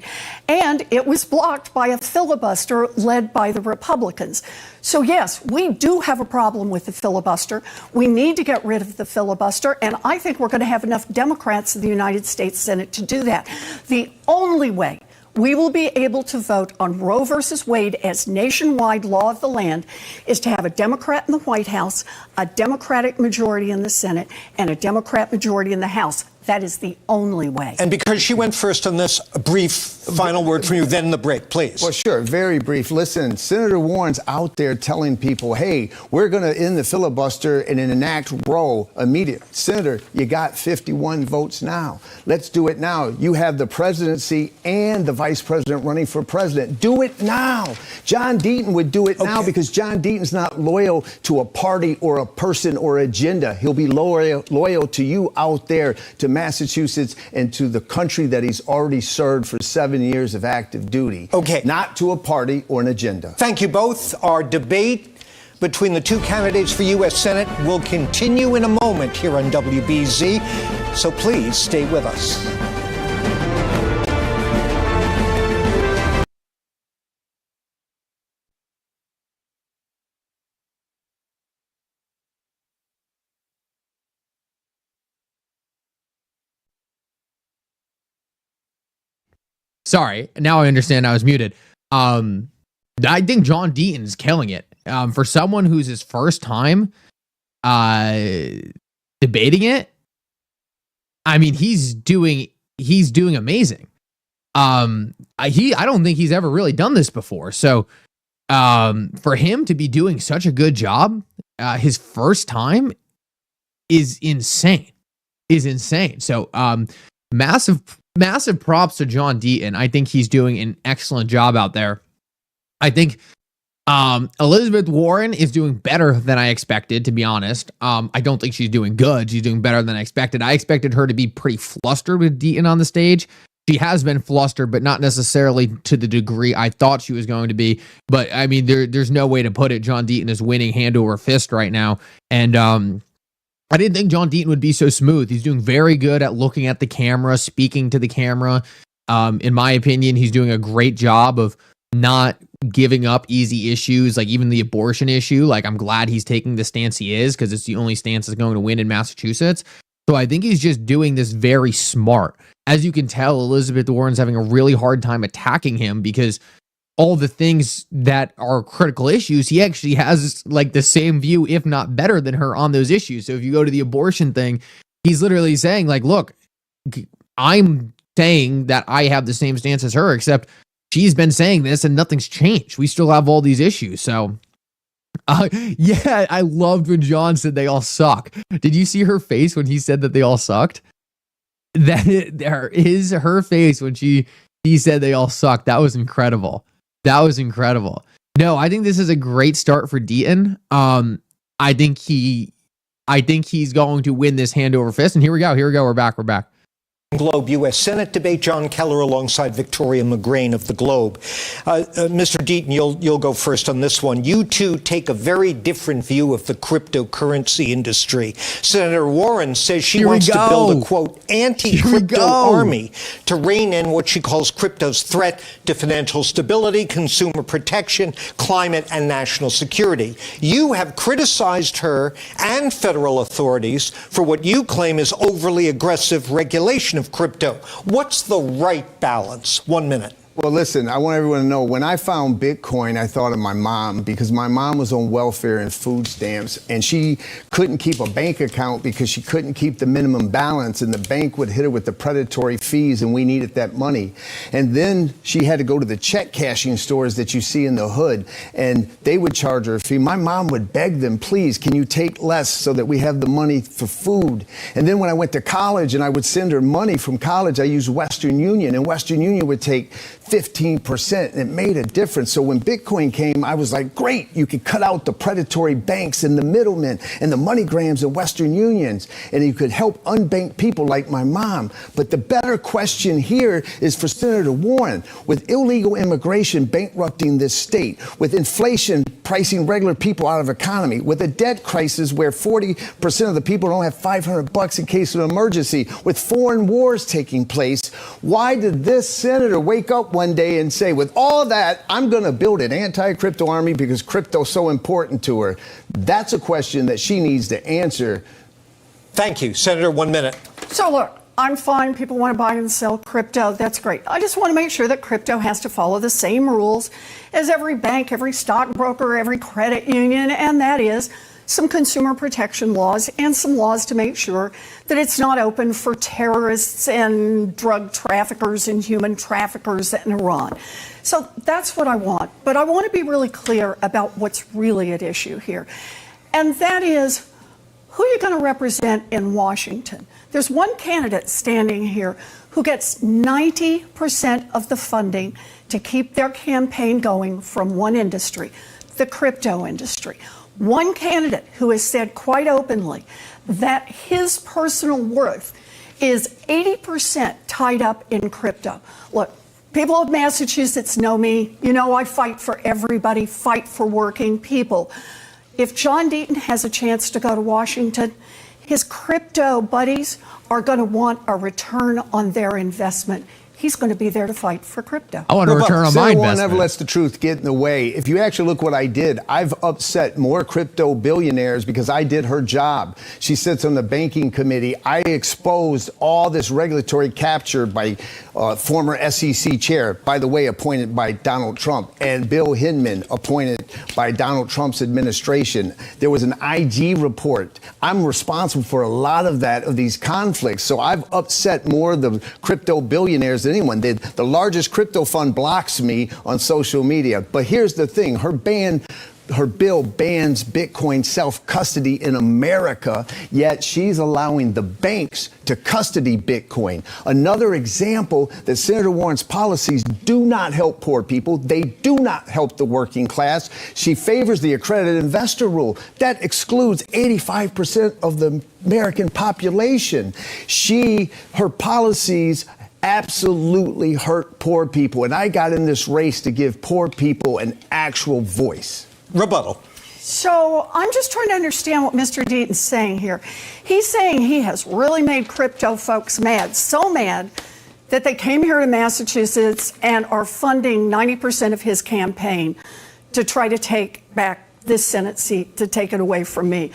and it was blocked by a filibuster led by the Republicans. So yes, we do have a problem with the filibuster. We need to get rid of the filibuster, and I think we're going to have enough Democrats in the United States Senate to do that. The only way we will be able to vote on Roe versus Wade as nationwide law of the land is to have a Democrat in the White House, a Democratic majority in the Senate, and a Democrat majority in the House. That is the only way. And because she went first on this, a brief final word from you, then the break, please. Well, sure. Very brief. Listen, Senator Warren's out there telling people, hey, we're going to end the filibuster and enact Roe immediately. Senator, you got 51 votes now. Let's do it now. You have the presidency and the vice president running for president. Do it now. John Deaton would do it now because John Deaton's not loyal to a party or a person or agenda. He'll be loyal to you out there, to Massachusetts, and to the country that he's already served for 7 years of active duty. Not to a party or an agenda. Thank you both. Our debate between the 2 candidates for U.S. Senate will continue in a moment here on WBZ, so please stay with us. Sorry, now I understand I was muted. I think John Deaton's killing it. For someone who's his first time debating it, I mean, he's doing amazing. I don't think he's ever really done this before. So, for him to be doing such a good job, his first time is insane. So, massive props to John Deaton. I think he's doing an excellent job out there. I think Elizabeth Warren is doing better than I expected, to be honest. I don't think she's doing good. She's doing better than I expected. I expected her to be pretty flustered with Deaton on the stage. She has been flustered, but not necessarily to the degree I thought she was going to be. But I mean, there's no way to put it. John Deaton is winning hand over fist right now. And I didn't think John Deaton would be so smooth. He's doing very good at looking at the camera, speaking to the camera. In my opinion, he's doing a great job of not giving up easy issues, like even the abortion issue. Like, I'm glad he's taking the stance he is, because it's the only stance that's going to win in Massachusetts. So I think he's just doing this very smart. As you can tell, Elizabeth Warren's having a really hard time attacking him, because all the things that are critical issues, he actually has like the same view, if not better than her on those issues. So if you go to the abortion thing, he's literally saying like, look, I'm saying that I have the same stance as her, except she's been saying this and nothing's changed. We still have all these issues. So yeah, I loved when John said they all suck. Did you see her face when he said that they all sucked? There is her face when he said they all sucked. That was incredible. No, I think this is a great start for Deaton. I think he's going to win this hand over fist. And here we go. We're back. Globe U.S. Senate debate. John Keller alongside Victoria McGrain of the Globe. Mr. Deaton, you'll go first on this one. You two take a very different view of the cryptocurrency industry. Senator Warren says she wants to build a, quote, anti-crypto army to rein in what she calls crypto's threat to financial stability, consumer protection, climate, and national security. You have criticized her and federal authorities for what you claim is overly aggressive regulation of crypto. What's the right balance? 1 minute. Well, listen, I want everyone to know, when I found Bitcoin, I thought of my mom, because my mom was on welfare and food stamps, and she couldn't keep a bank account because she couldn't keep the minimum balance, and the bank would hit her with the predatory fees, and we needed that money. And then she had to go to the check cashing stores that you see in the hood, and they would charge her a fee. My mom would beg them, please, can you take less so that we have the money for food? And then when I went to college and I would send her money from college, I used Western Union, and Western Union would take 15%, and it made a difference. So when Bitcoin came, I was like, great, you could cut out the predatory banks and the middlemen and the MoneyGrams and Western Unions, and you could help unbanked people like my mom. But the better question here is for Senator Warren. With illegal immigration bankrupting this state, with inflation pricing regular people out of economy, with a debt crisis where 40% of the people don't have $500 in case of an emergency, with foreign wars taking place, why did this senator wake up one day and say, with all that, I'm going to build an anti-crypto army because crypto's so important to her? That's a question that she needs to answer. Thank you. Senator, 1 minute. So look, I'm fine. People want to buy and sell crypto. That's great. I just want to make sure that crypto has to follow the same rules as every bank, every stockbroker, every credit union, and that is some consumer protection laws and some laws to make sure that it's not open for terrorists and drug traffickers and human traffickers in Iran. So that's what I want. But I want to be really clear about what's really at issue here. And that is, who you're going to represent in Washington. There's one candidate standing here who gets 90% of the funding to keep their campaign going from one industry, the crypto industry. One candidate who has said quite openly that his personal worth is 80% tied up in crypto. Look, people of Massachusetts know me. You know I fight for everybody, fight for working people. If John Deaton has a chance to go to Washington, his crypto buddies are going to want a return on their investment he's going to be there to fight for crypto. I want to return on my Senator Warren investment. never lets the truth get in the way. If you actually look what I did, I've upset more crypto billionaires because I did her job. She sits on the banking committee. I exposed all this regulatory capture by former SEC chair, by the way, appointed by Donald Trump, and Bill Hinman, appointed by Donald Trump's administration. There was an IG report. I'm responsible for a lot of that, of these conflicts. So I've upset more of the crypto billionaires than anyone. The largest crypto fund blocks me on social media. But here's the thing. Her bill bans Bitcoin self-custody in America, yet she's allowing the banks to custody Bitcoin. Another example that Senator Warren's policies do not help poor people. They do not help the working class. She favors the accredited investor rule. That excludes 85% of the American population. Her policies absolutely hurt poor people. And I got in this race to give poor people an actual voice. Rebuttal. So I'm just trying to understand what Mr. Deaton's saying here. He's saying he has really made crypto folks mad, so mad that they came here to Massachusetts and are funding 90% of his campaign to try to take back this Senate seat, to take it away from me.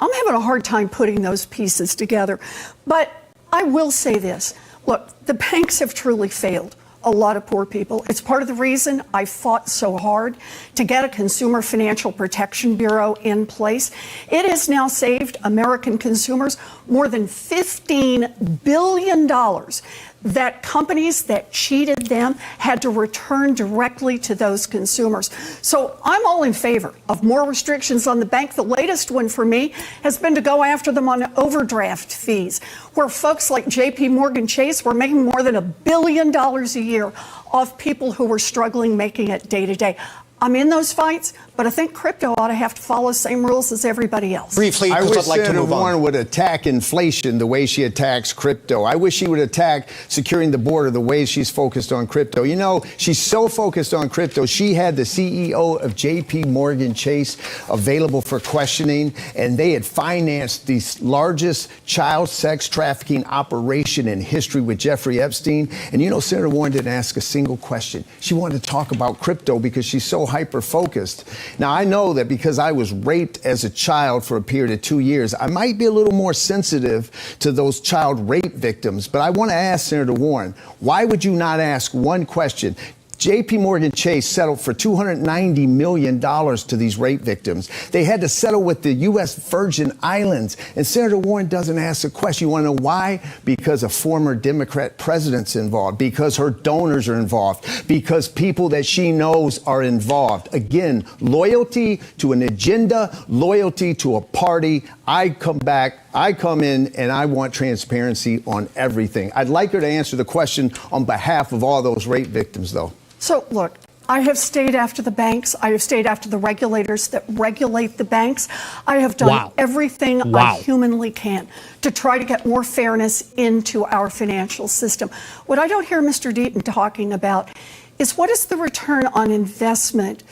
I'm having a hard time putting those pieces together. But I will say this. Look, the banks have truly failed a lot of poor people. It's part of the reason I fought so hard to get a Consumer Financial Protection Bureau in place. It has now saved American consumers more than $15 billion that companies that cheated them had to return directly to those consumers. So I'm all in favor of more restrictions on the bank. The latest one for me has been to go after them on overdraft fees, where folks like JP Morgan Chase were making more than $1 billion a year off people who were struggling making it day to day. I'm in those fights, but I think crypto ought to have to follow the same rules as everybody else. Briefly, I because wish I'd like to Senator move on. Warren would attack inflation the way she attacks crypto. I wish she would attack securing the border the way she's focused on crypto. You know, she's so focused on crypto, she had the CEO of JP Morgan Chase available for questioning, and they had financed the largest child sex trafficking operation in history with Jeffrey Epstein. And you know, Senator Warren didn't ask a single question. She wanted to talk about crypto because she's so hyper-focused. Now, I know that because I was raped as a child for a period of 2 years, I might be a little more sensitive to those child rape victims. But I want to ask Senator Warren, why would you not ask one question? JP Morgan Chase settled for $290 million to these rape victims. They had to settle with the U.S. Virgin Islands. And Senator Warren doesn't ask a question. You want to know why? Because a former Democrat president's involved, because her donors are involved, because people that she knows are involved. Again, loyalty to an agenda, loyalty to a party. I come in and I want transparency on everything. I'd like her to answer the question on behalf of all those rape victims, though. So, look, I have stayed after the banks. I have stayed after the regulators that regulate the banks. I have done everything I humanly can to try to get more fairness into our financial system. What I don't hear Mr. Deaton talking about is what is the return on investment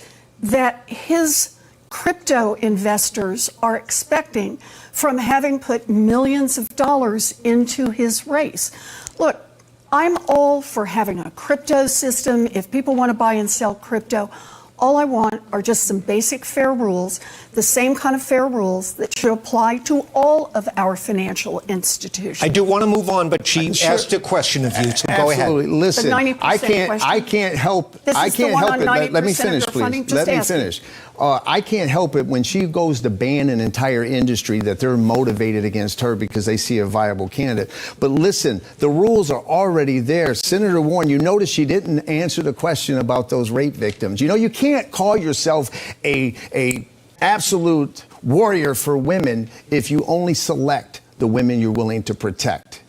that his crypto investors are expecting from having put millions of dollars into his race. Look, I'm all for having a crypto system. If people want to buy and sell crypto, all I want are just some basic fair rules, the same kind of fair rules that should apply to all of our financial institutions. I do want to move on, but she asked a question of you, so go ahead. Absolutely. Listen, I can't help it. Let me finish, please. Let me finish. I can't help it when she goes to ban an entire industry that they're motivated against her because they see a viable candidate. But listen, the rules are already there. Senator Warren, you notice she didn't answer the question about those rape victims. You know, you can't call yourself a absolute warrior for women if you only select the women you're willing to protect.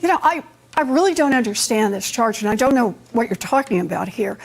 You know, I really don't understand this charge, and I don't know what you're talking about here.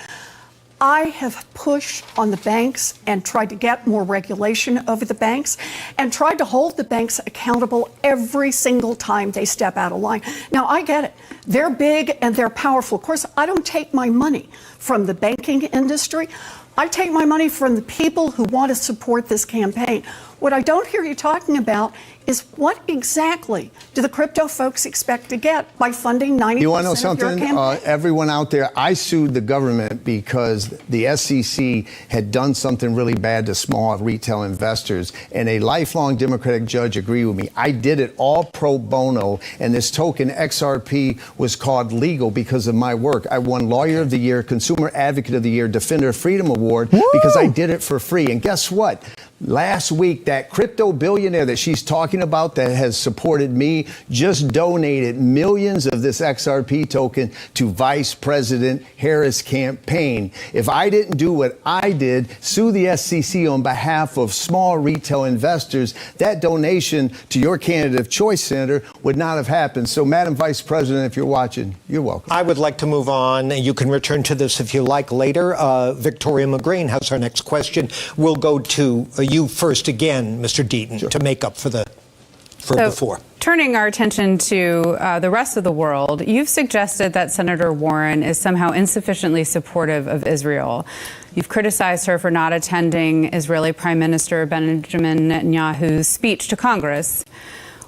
I have pushed on the banks and tried to get more regulation over the banks and tried to hold the banks accountable every single time they step out of line. Now, I get it. They're big and they're powerful. Of course, I don't take my money from the banking industry. I take my money from the people who want to support this campaign. What I don't hear you talking about is what exactly do the crypto folks expect to get by funding 90% You want to know of your something? campaign? Everyone out there, I sued the government because the SEC had done something really bad to small retail investors, and a lifelong Democratic judge agreed with me. I did it all pro bono, and this token XRP was called legal because of my work. I won Lawyer of the Year, Consumer Advocate of the Year, Defender of Freedom Award because I did it for free. And guess what? Last week, that crypto billionaire that she's talking about that has supported me just donated millions of this XRP token to Vice President Harris' campaign. If I didn't do what I did, sue the SEC on behalf of small retail investors, that donation to your candidate of choice, Senator, would not have happened. So, Madam Vice President, if you're watching, you're welcome. I would like to move on. You can return to this if you like later. Victoria McGreen has our next question. We'll go to you first again, Mr. Deaton, to make up for before. Turning our attention to the rest of the world, you've suggested that Senator Warren is somehow insufficiently supportive of Israel. You've criticized her for not attending Israeli Prime Minister Benjamin Netanyahu's speech to Congress.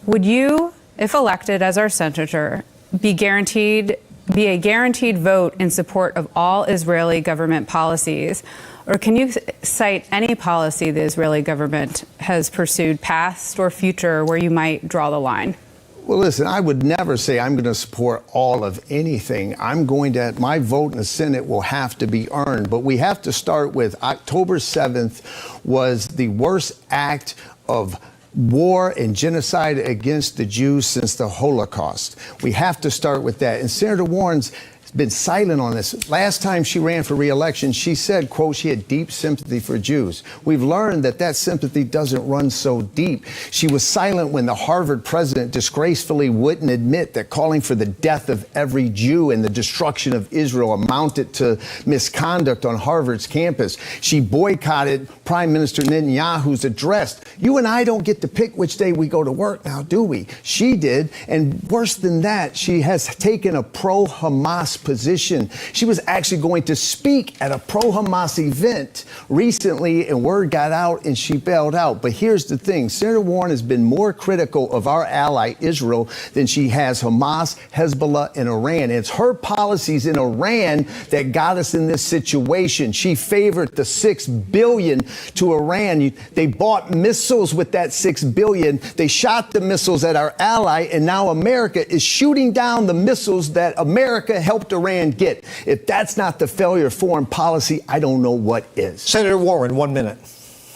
Would you, if elected as our senator, be a guaranteed vote in support of all Israeli government policies? Or can you cite any policy the Israeli government has pursued, past or future, where you might draw the line? Well, listen, I would never say I'm going to support all of anything. My vote in the Senate will have to be earned. But we have to start with October 7th was the worst act of war and genocide against the Jews since the Holocaust. We have to start with that. And Senator Warren's been silent on this. Last time she ran for re-election, she said, quote, she had deep sympathy for Jews. We've learned that sympathy doesn't run so deep. She was silent when the Harvard president disgracefully wouldn't admit that calling for the death of every Jew and the destruction of Israel amounted to misconduct on Harvard's campus. She boycotted Prime Minister Netanyahu's address. You and I don't get to pick which day we go to work now, do we? She did. And worse than that, she has taken a pro-Hamas position. She was actually going to speak at a pro-Hamas event recently, and word got out and she bailed out. But here's the thing. Senator Warren has been more critical of our ally Israel than she has Hamas, Hezbollah, and Iran. It's her policies in Iran that got us in this situation. She favored the $6 billion to Iran. They bought missiles with that $6 billion. They shot the missiles at our ally, and now America is shooting down the missiles that America helped Iran get. If that's not the failure of foreign policy, I don't know what is. Senator Warren, 1 minute.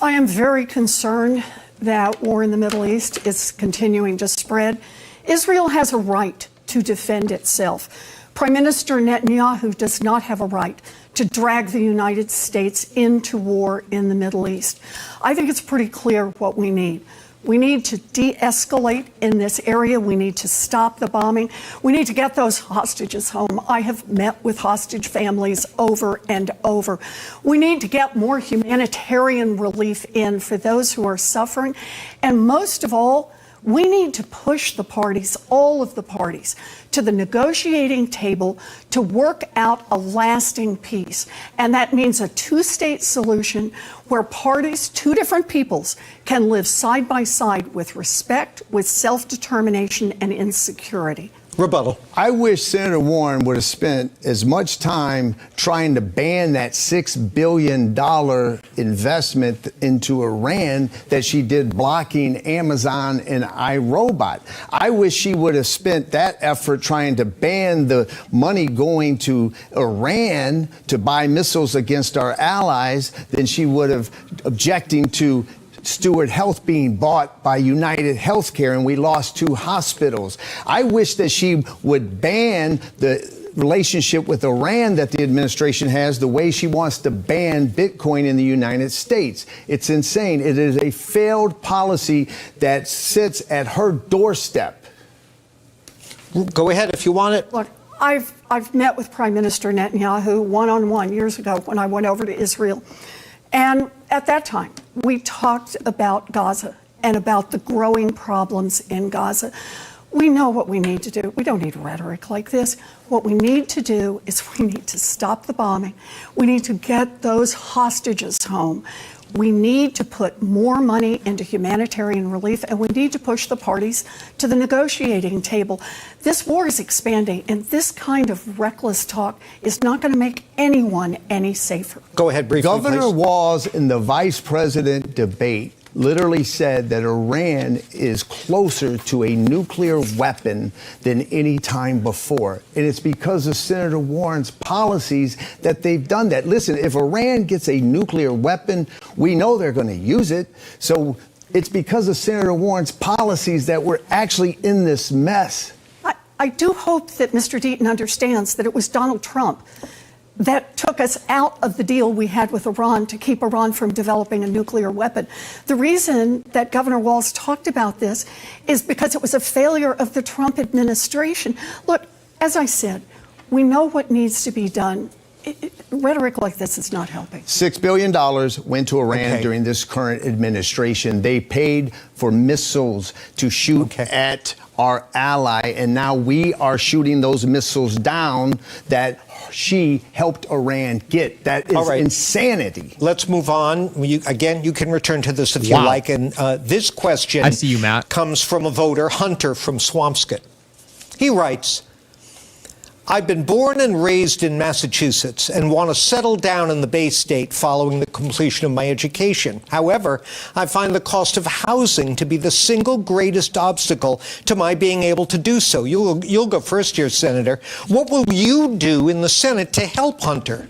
I am very concerned that war in the Middle East is continuing to spread. Israel has a right to defend itself. Prime Minister Netanyahu does not have a right to drag the United States into war in the Middle East. I think it's pretty clear what we need. We need to de-escalate in this area. We need to stop the bombing. We need to get those hostages home. I have met with hostage families over and over. We need to get more humanitarian relief in for those who are suffering. And most of all, we need to push the parties, all of the parties, to the negotiating table to work out a lasting peace. And that means a two-state solution where parties, two different peoples, can live side by side with respect, with self-determination, and in security. Rebuttal. I wish Senator Warren would have spent as much time trying to ban that $6 billion investment into Iran that she did blocking Amazon and iRobot. I wish she would have spent that effort trying to ban the money going to Iran to buy missiles against our allies than she would have objecting to Steward Health being bought by United Healthcare, and we lost 2 hospitals. I wish that she would ban the relationship with Iran that the administration has the way she wants to ban Bitcoin in the United States. It's insane. It is a failed policy that sits at her doorstep. Go ahead if you want it. Look, I've met with Prime Minister Netanyahu one-on-one years ago when I went over to Israel. And at that time, we talked about Gaza and about the growing problems in Gaza. We know what we need to do. We don't need rhetoric like this. What we need to do is we need to stop the bombing. We need to get those hostages home. We need to put more money into humanitarian relief, and we need to push the parties to the negotiating table. This war is expanding, and this kind of reckless talk is not going to make anyone any safer. Go ahead, briefly, Governor please. Walz in the vice president debate literally said that Iran is closer to a nuclear weapon than any time before. And it's because of Senator Warren's policies that they've done that. Listen, if Iran gets a nuclear weapon, we know they're going to use it. So it's because of Senator Warren's policies that we're actually in this mess. I do hope that Mr. Deaton understands that it was Donald Trump that took us out of the deal we had with Iran to keep Iran from developing a nuclear weapon. The reason that Governor Walz talked about this is because it was a failure of the Trump administration. Look, as I said, we know what needs to be done. Rhetoric like this is not helping. $6 billion went to Iran during this current administration. They paid for missiles to shoot at our ally, and now we are shooting those missiles down that she helped Iran get. That is insanity. Let's move on. You can return to this if you like. And this question I see you, Matt. Comes from a voter, Hunter from Swampscott. He writes, I've been born and raised in Massachusetts and want to settle down in the Bay State following the completion of my education. However, I find the cost of housing to be the single greatest obstacle to my being able to do so. You'll go first here, Senator. What will you do in the Senate to help Hunter?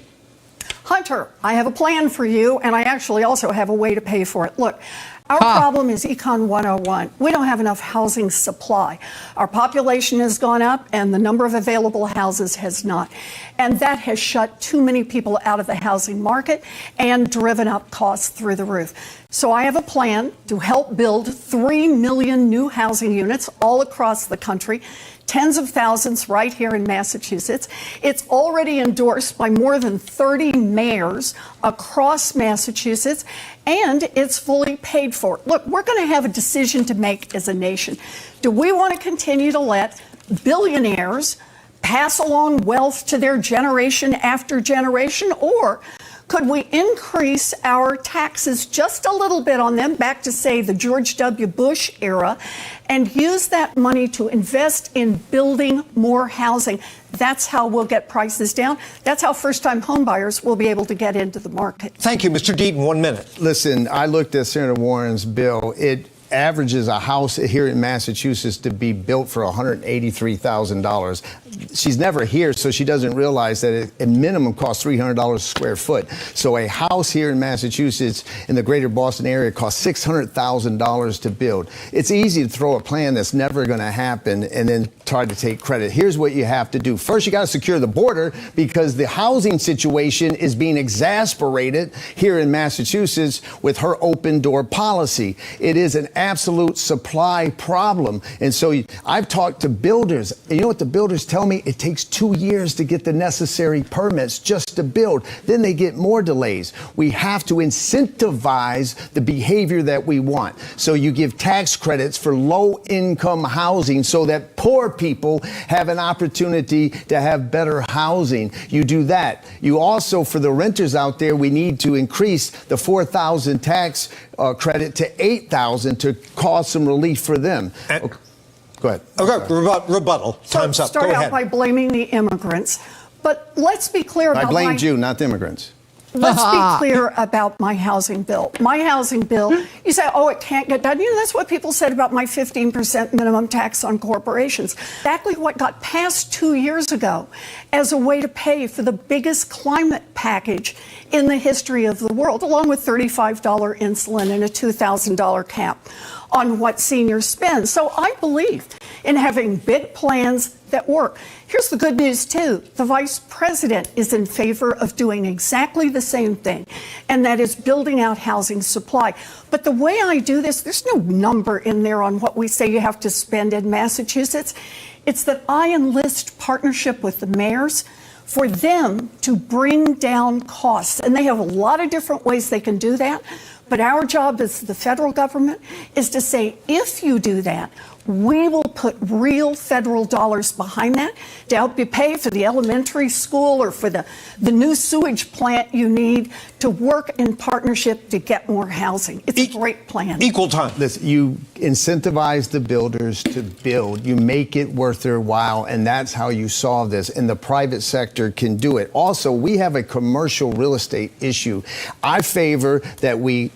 Hunter, I have a plan for you, and I actually also have a way to pay for it. Look, our problem is Econ 101. We don't have enough housing supply. Our population has gone up, and the number of available houses has not. And that has shut too many people out of the housing market and driven up costs through the roof. So I have a plan to help build 3 million new housing units all across the country, tens of thousands right here in Massachusetts. It's already endorsed by more than 30 mayors across Massachusetts, and it's fully paid for. Look, we're going to have a decision to make as a nation. Do we want to continue to let billionaires pass along wealth to their generation after generation, or could we increase our taxes just a little bit on them back to, say, the George W. Bush era and use that money to invest in building more housing? That's how we'll get prices down. That's how first-time homebuyers will be able to get into the market. Thank you, Mr. Deaton. 1 minute. Listen, I looked at Senator Warren's bill. It averages a house here in Massachusetts to be built for $183,000. She's never here, so she doesn't realize that it, at minimum, costs $300 a square foot. So a house here in Massachusetts in the greater Boston area costs $600,000 to build. It's easy to throw a plan that's never going to happen and then try to take credit. Here's what you have to do. First, you got to secure the border, because the housing situation is being exacerbated here in Massachusetts with her open door policy. It is an absolute supply problem. And so I've talked to builders, and you know what the builders tell me? It takes 2 years to get the necessary permits just to build. Then they get more delays. We have to incentivize the behavior that we want. So you give tax credits for low income housing so that poor people have an opportunity to have better housing. You do that. You also, for the renters out there, we need to increase the $4,000 tax credit to $8,000 to cause some relief for them. Okay. Go ahead. Okay, rebuttal. Time's up. Start Go out ahead. by blaming the immigrants. But let's be clear about I blamed you, not the immigrants. Let's be clear about my housing bill. My housing bill, you say, oh, it can't get done. You know, that's what people said about my 15% minimum tax on corporations. Exactly what got passed 2 years ago as a way to pay for the biggest climate package in the history of the world, along with $35 insulin and a $2,000 cap on what seniors spend. So I believe in having big plans that work. Here's the good news, too. The vice president is in favor of doing exactly the same thing, and that is building out housing supply. But the way I do this, there's no number in there on what we say you have to spend in Massachusetts. It's that I enlist partnership with the mayors for them to bring down costs. And they have a lot of different ways they can do that. But our job as the federal government is to say, if you do that, We will put real federal dollars behind that to help you pay for the elementary school or for the new sewage plant you need to work in partnership to get more housing. It's a great plan. Equal time. Listen, you incentivize the builders to build. You make it worth their while, and that's how you solve this. And the private sector can do it. Also, we have a commercial real estate issue. I favor that we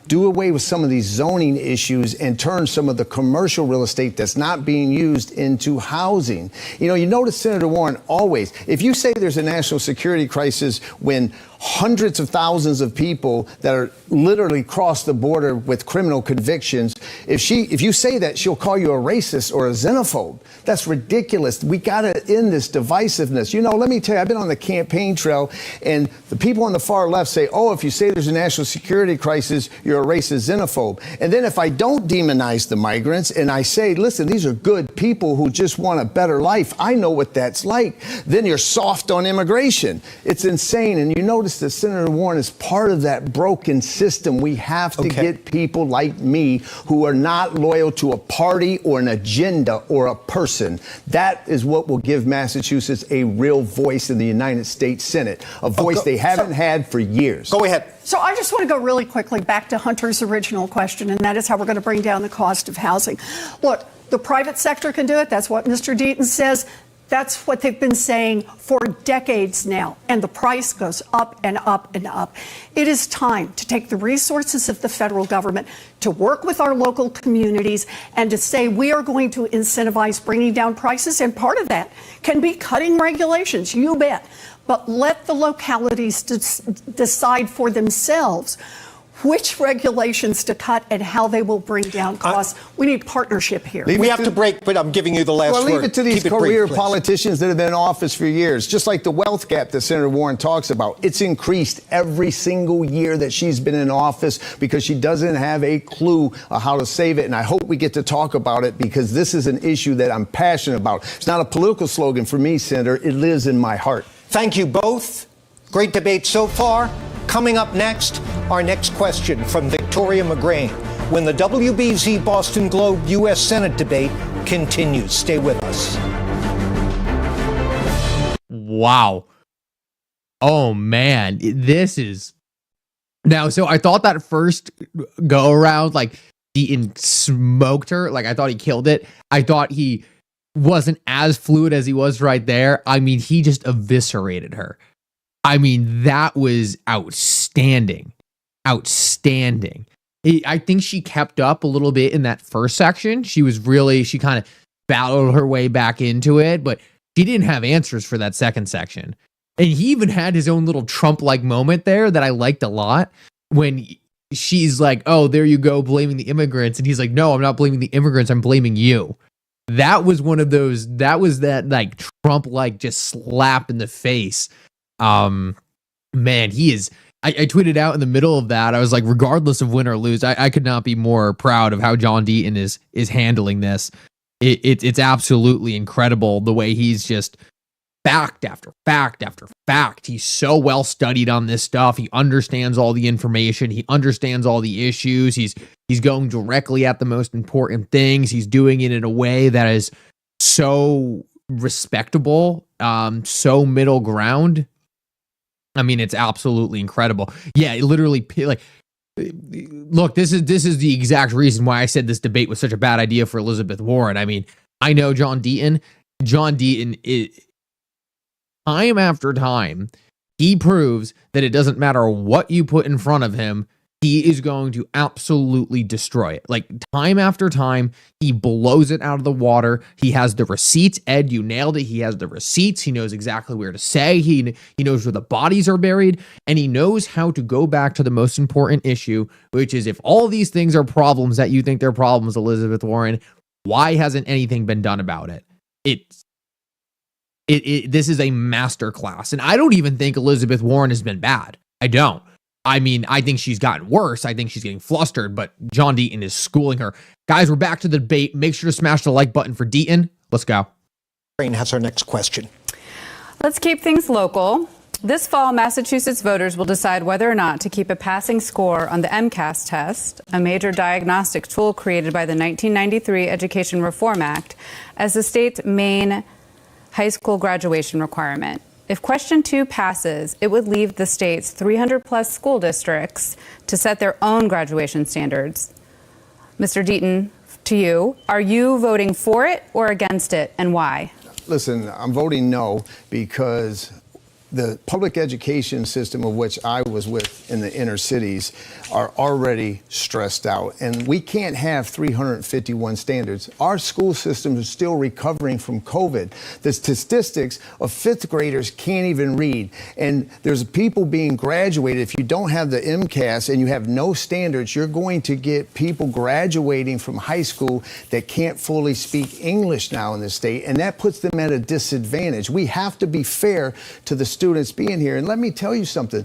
do away with some of these zoning issues and turn some of the commercial real estate that's not being used into housing. You know, you notice Senator Warren always, if you say there's a national security crisis when hundreds of thousands of people that are literally cross the border with criminal convictions, if you say that, she'll call you a racist or a xenophobe. That's ridiculous. We got to end this divisiveness. You know, let me tell you, I've been on the campaign trail, and the people on the far left say, oh, if you say there's a national security crisis, you're a racist xenophobe. And then if I don't demonize the migrants and I say, listen, these are good people who just want a better life, I know what that's like, then you're soft on immigration. It's insane. And you notice that Senator Warren is part of that broken system. We have to get people like me who are not loyal to a party or an agenda or a person. That is what will give Massachusetts a real voice in the United States Senate, a voice they haven't had for years. Go ahead. So I just want to go really quickly back to Hunter's original question, and that is how we're going to bring down the cost of housing. Look, the private sector can do it. That's what Mr. Deaton says. That's what they've been saying for decades now, and the price goes up and up and up. It is time to take the resources of the federal government to work with our local communities and to say we are going to incentivize bringing down prices, and part of that can be cutting regulations, you bet. But let the localities decide for themselves which regulations to cut and how they will bring down costs. We need partnership here. We have to break, but I'm giving you the last word. Well, leave it to these Keep it career brief, politicians that have been in office for years, just like the wealth gap that Senator Warren talks about. It's increased every single year that she's been in office because she doesn't have a clue how to save it. And I hope we get to talk about it because this is an issue that I'm passionate about. It's not a political slogan for me, Senator. It lives in my heart. Thank you both. Great debate so far. Coming up next, our next question from Victoria McGrain when the WBZ Boston Globe U.S. Senate debate continues. Stay with us. Wow. Oh, man. This is... Now, so I thought that first go around, like, Deaton smoked her. Like, I thought he killed it. I thought he wasn't as fluid as he was right there. I mean, he just eviscerated her. I mean, that was outstanding. Outstanding. I think she kept up a little bit in that first section. She kind of battled her way back into it, but she didn't have answers for that second section. And he even had his own little Trump-like moment there that I liked a lot when she's like, oh, there you go, blaming the immigrants. And he's like, no, I'm not blaming the immigrants. I'm blaming you. That was one of those, that was that like Trump-like just slap in the face. Man, he is, I tweeted out in the middle of that. I was like, regardless of win or lose, I could not be more proud of how John Deaton is handling this. It's absolutely incredible the way he's just fact after fact after fact. He's so well studied on this stuff. He understands all the information. He understands all the issues. He's going directly at the most important things. He's doing it in a way that is so respectable, so middle ground. I mean, it's absolutely incredible. Yeah, it literally, like, look, this is the exact reason why I said this debate was such a bad idea for Elizabeth Warren. I mean, I know John Deaton is, time after time, he proves that it doesn't matter what you put in front of him, he is going to absolutely destroy it. Like, time after time, he blows it out of the water. He has the receipts. Ed, you nailed it. He has the receipts. He knows exactly where to say. He knows where the bodies are buried. And he knows how to go back to the most important issue, which is if all these things are problems that you think they're problems, Elizabeth Warren, why hasn't anything been done about it? This is a masterclass. And I don't even think Elizabeth Warren has been bad. I don't. I mean, I think she's gotten worse. I think she's getting flustered, but John Deaton is schooling her. Guys, we're back to the debate. Make sure to smash the like button for Deaton. Let's go. Has our next question. Let's keep things local. This fall, Massachusetts voters will decide whether or not to keep a passing score on the MCAS test, a major diagnostic tool created by the 1993 Education Reform Act, as the state's main high school graduation requirement. If question 2 passes, it would leave the state's 300-plus school districts to set their own graduation standards. Mr. Deaton, to you, are you voting for it or against it, and why? Listen, I'm voting no because the public education system of which I was with in the inner cities are already stressed out, and we can't have 351 standards. Our school system is still recovering from COVID. The statistics of 5th graders can't even read, and there's people being graduated. If you don't have the MCAS and you have no standards, you're going to get people graduating from high school that can't fully speak English now in the state, and that puts them at a disadvantage. We have to be fair to the students being here. And let me tell you something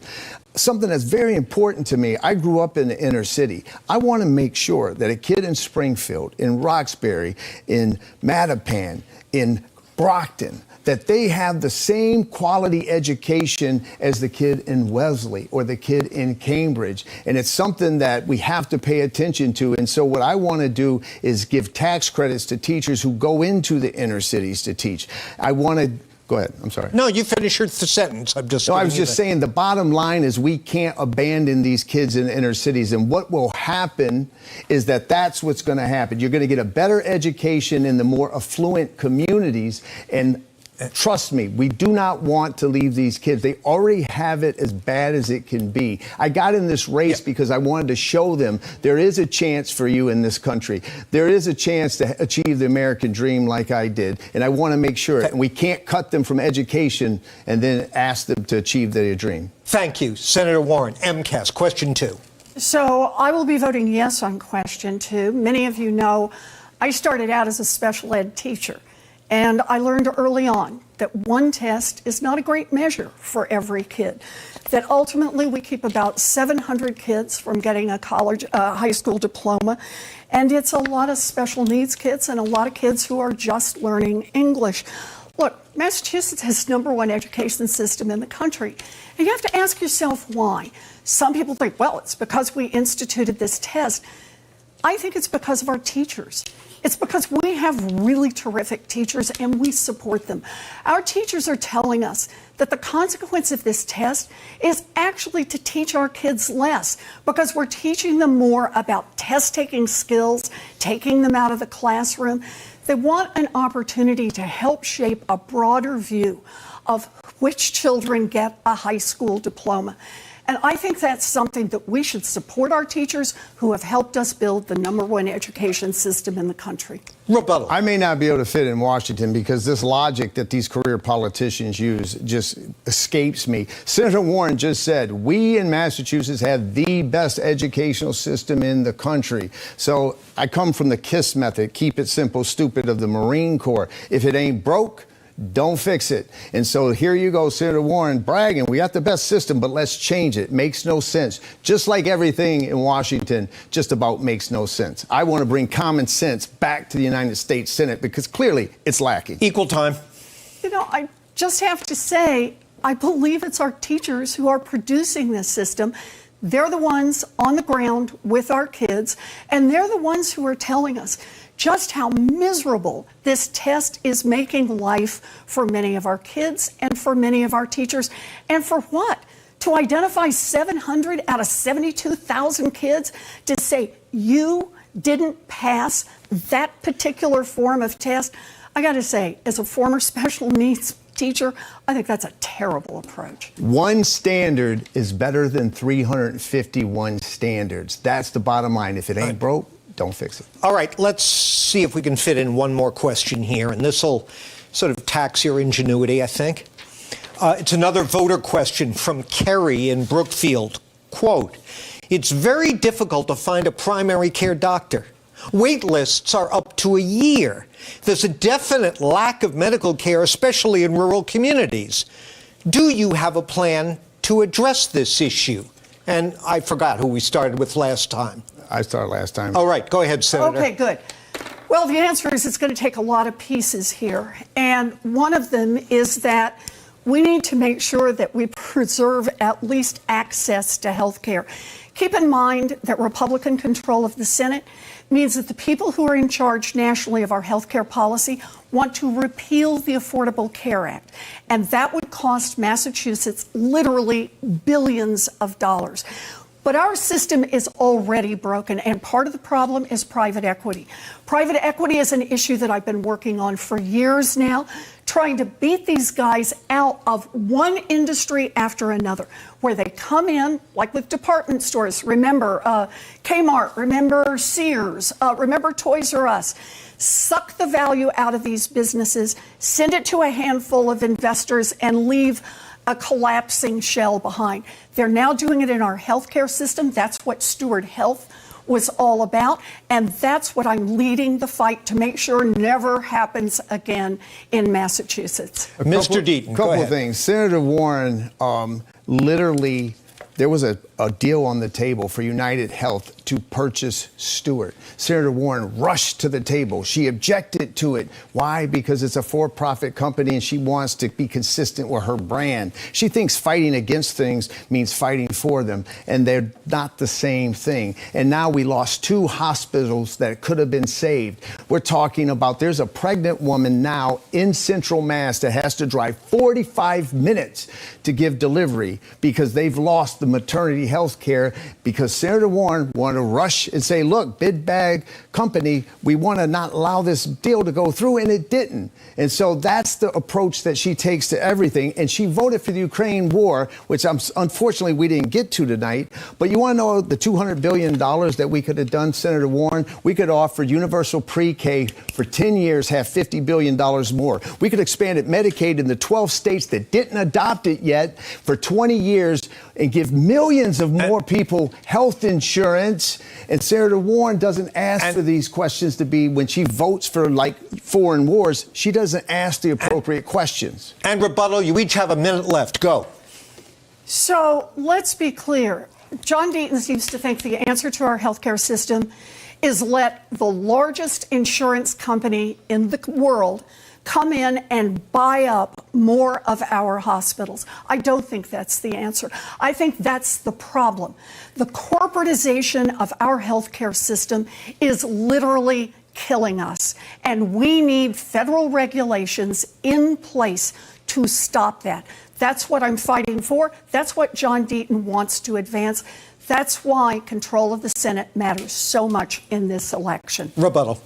that's very important to me. I grew up in the inner city. I want to make sure that a kid in Springfield, in Roxbury, in Mattapan, in Brockton, that they have the same quality education as the kid in Wellesley or the kid in Cambridge. And it's something that we have to pay attention to. And so what I want to do is give tax credits to teachers who go into the inner cities to teach. I want to Go ahead. I'm sorry. No, you finish your sentence. I was just saying the bottom line is we can't abandon these kids in the inner cities. And what will happen is that's what's going to happen. You're going to get a better education in the more affluent communities. And trust me, we do not want to leave these kids. They already have it as bad as it can be. I got in this race because I wanted to show them there is a chance for you in this country. There is a chance to achieve the American dream like I did. And I want to make sure. And we can't cut them from education and then ask them to achieve their dream. Thank you. Senator Warren, MCAS, question 2. So I will be voting yes on question 2. Many of you know I started out as a special ed teacher. And I learned early on that one test is not a great measure for every kid, that ultimately we keep about 700 kids from getting a high school diploma. And it's a lot of special needs kids and a lot of kids who are just learning English. Look, Massachusetts has the #1 education system in the country. And you have to ask yourself why. Some people think, well, it's because we instituted this test. I think it's because of our teachers. It's because we have really terrific teachers and we support them. Our teachers are telling us that the consequence of this test is actually to teach our kids less because we're teaching them more about test-taking skills, taking them out of the classroom. They want an opportunity to help shape a broader view of which children get a high school diploma. And I think that's something that we should support our teachers who have helped us build the #1 education system in the country. Rebuttal. I may not be able to fit in Washington because this logic that these career politicians use just escapes me. Senator Warren just said, we in Massachusetts have the best educational system in the country. So I come from the KISS method, keep it simple, stupid, of the Marine Corps. If it ain't broke, don't fix it. And so here you go, Senator Warren, bragging, we got the best system, but let's change it. Makes no sense. Just like everything in Washington just about makes no sense. I want to bring common sense back to the United States Senate because clearly it's lacking. Equal time. You know, I just have to say, I believe it's our teachers who are producing this system. They're the ones on the ground with our kids, and they're the ones who are telling us just how miserable this test is making life for many of our kids and for many of our teachers. And for what? To identify 700 out of 72,000 kids to say you didn't pass that particular form of test. I got to say, as a former special needs teacher, I think that's a terrible approach. One standard is better than 351 standards. That's the bottom line. If it ain't broke, don't fix it. All right, let's see if we can fit in one more question here, and this will sort of tax your ingenuity, I think. It's another voter question from Kerry in Brookfield. Quote, it's very difficult to find a primary care doctor. Wait lists are up to a year. There's a definite lack of medical care, especially in rural communities. Do you have a plan to address this issue? And I forgot who we started with last time. I started last time. All right, go ahead, Senator. Okay, good. Well, the answer is it's going to take a lot of pieces here. And one of them is that We need to make sure that we preserve at least access to health care. Keep in mind that Republican control of the Senate means that the people who are in charge nationally of our health care policy want to repeal the Affordable Care Act. And that would cost Massachusetts literally billions of dollars. But our system is already broken, and part of the problem is private equity. Private equity is an issue that I've been working on for years now, trying to beat these guys out of one industry after another, where they come in, like with department stores. Remember Kmart, remember Sears, remember Toys R Us. Suck the value out of these businesses, send it to a handful of investors, and leave a collapsing shell behind. They're now doing it in our healthcare system. That's what Steward Health was all about. And that's what I'm leading the fight to make sure never happens again in Massachusetts. Mr. Deaton, go couple ahead. of things. Senator Warren literally, there was a deal on the table for United Health to purchase Steward. Senator Warren rushed to the table. She objected to it. Why? Because it's a for-profit company and she wants to be consistent with her brand. She thinks fighting against things means fighting for them, and they're not the same thing. And now we lost 2 hospitals that could have been saved. We're talking about there's a pregnant woman now in Central Mass that has to drive 45 minutes to give delivery because they've lost the maternity health care because Senator Warren wanted to rush and say, look, big bag company, we want to not allow this deal to go through, and it didn't. And so that's the approach that she takes to everything. And she voted for the Ukraine war, which unfortunately we didn't get to tonight. But you want to know the $200 billion that we could have done, Senator Warren? We could offer universal pre-K for 10 years, have $50 billion more. We could expand Medicaid in the 12 states that didn't adopt it yet for 20 years and give millions of more people health insurance. And Senator Warren doesn't ask for these questions to be, when she votes for like foreign wars, she doesn't ask the appropriate questions. And rebuttal, you each have a minute left. Go. So let's be clear. John Deaton seems to think the answer to our healthcare system is let the largest insurance company in the world come in and buy up more of our hospitals. I don't think that's the answer. I think that's the problem. The corporatization of our healthcare system is literally killing us, and we need federal regulations in place to stop that. That's what I'm fighting for. That's what John Deaton wants to advance. That's why control of the Senate matters so much in this election. Rebuttal.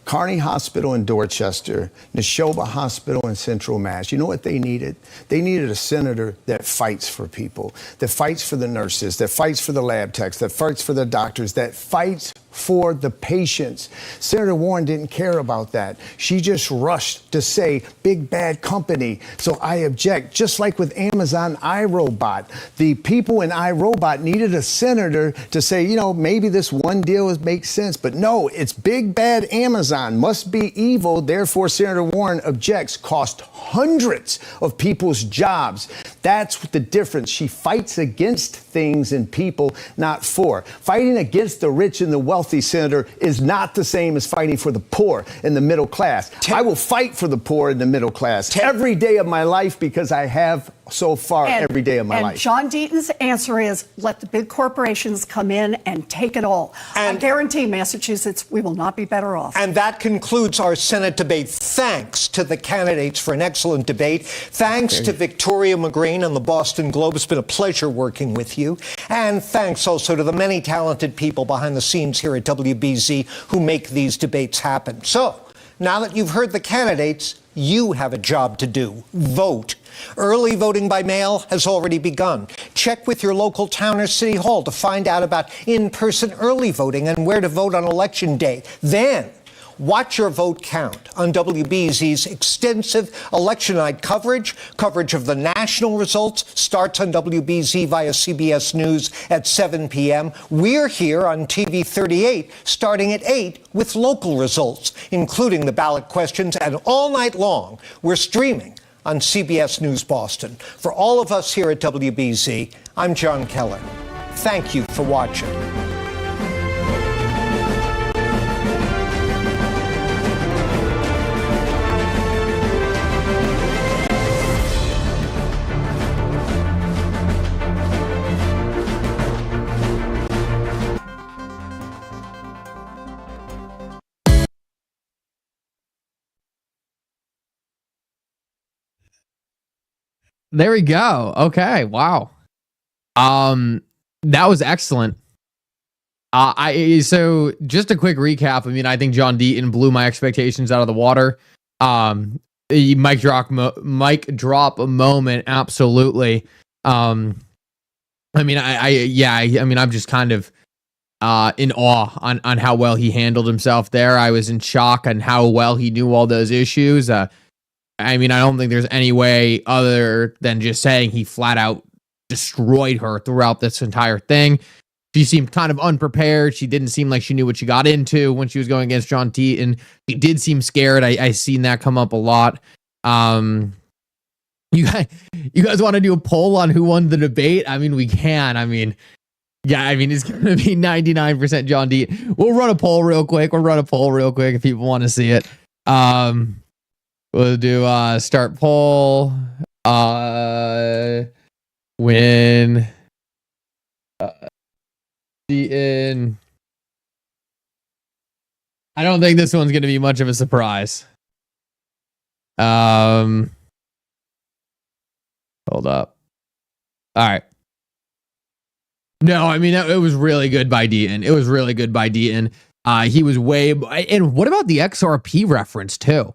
Kearney Hospital in Dorchester, Neshoba Hospital in Central Mass. You know what they needed? They needed a senator that fights for people, that fights for the nurses, that fights for the lab techs, that fights for the doctors, that fights for the patients. Senator Warren didn't care about that. She just rushed to say, big bad company. So I object. Just like with Amazon iRobot, the people in iRobot needed a senator to say, you know, maybe this one deal makes sense. But no, it's big bad Amazon, must be evil. Therefore, Senator Warren objects, cost hundreds of people's jobs. That's the difference. She fights against things and people, not for. Fighting against the rich and the wealthy, Senator, is not the same as fighting for the poor and the middle class. I will fight for the poor and the middle class every day of my life because I have so far every day of my life. And John Deaton's answer is let the big corporations come in and take it all. And I guarantee Massachusetts, we will not be better off. And that concludes our Senate debate. Thanks to the candidates for an excellent debate. Thanks to Victoria McGreen and the Boston Globe. It's been a pleasure working with you. And thanks also to the many talented people behind the scenes here at WBZ who make these debates happen. So, now that you've heard the candidates, you have a job to do. Vote. Early voting by mail has already begun. Check with your local town or city hall to find out about in-person early voting and where to vote on Election Day. Then, watch your vote count on WBZ's extensive election night coverage. Coverage of the national results starts on WBZ via CBS News at 7 p.m. We're here on TV 38 starting at 8 with local results, including the ballot questions, and all night long we're streaming on CBS News Boston. For all of us here at WBZ, I'm John Keller. Thank you for watching. There we go. Okay. Wow. That was excellent. So just a quick recap. I mean, I think John Deaton blew my expectations out of the water. Mic drop a moment. Absolutely. I mean, I'm just kind of in awe on how well he handled himself there. I was in shock on how well he knew all those issues. I mean, I don't think there's any way other than just saying he flat out destroyed her throughout this entire thing. She seemed kind of unprepared. She didn't seem like she knew what she got into when she was going against John Deaton. She did seem scared. I seen that come up a lot. You guys want to do a poll on who won the debate? I mean, we can. I mean, it's going to be 99% John Deaton. We'll run a poll real quick. If people want to see it. We'll do start poll. Win. Deaton. I don't think this one's going to be much of a surprise. Hold up. All right. No, I mean, it was really good by Deaton. He was way... And what about the XRP reference, too?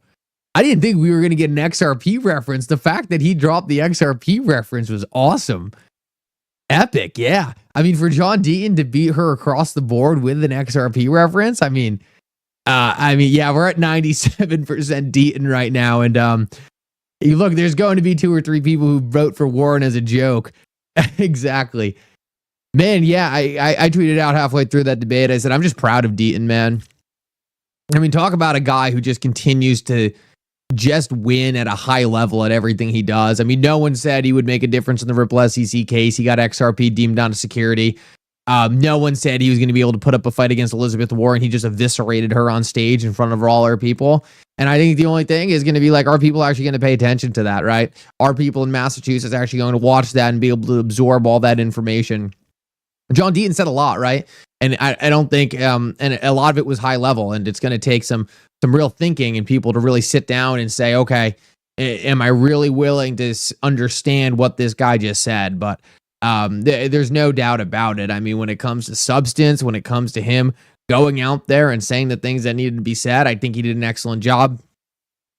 I didn't think we were going to get an XRP reference. The fact that he dropped the XRP reference was awesome. Epic, yeah. I mean, for John Deaton to beat her across the board with an XRP reference, we're at 97% Deaton right now. And you look, there's going to be 2 or 3 people who vote for Warren as a joke. Exactly. Man, yeah, I tweeted out halfway through that debate. I said, I'm just proud of Deaton, man. I mean, talk about a guy who just continues to just win at a high level at everything he does. I mean, no one said he would make a difference in the Ripple SEC case. He got XRP deemed down to security. No one said he was going to be able to put up a fight against Elizabeth Warren. He just eviscerated her on stage in front of all our people. And I think the only thing is going to be like, are people actually going to pay attention to that, right? Are people in Massachusetts actually going to watch that and be able to absorb all that information? John Deaton said a lot, right? And I don't think, and a lot of it was high level, and it's going to take some real thinking and people to really sit down and say, okay, am I really willing to understand what this guy just said? But there's no doubt about it. I mean, when it comes to substance, when it comes to him going out there and saying the things that needed to be said, I think he did an excellent job.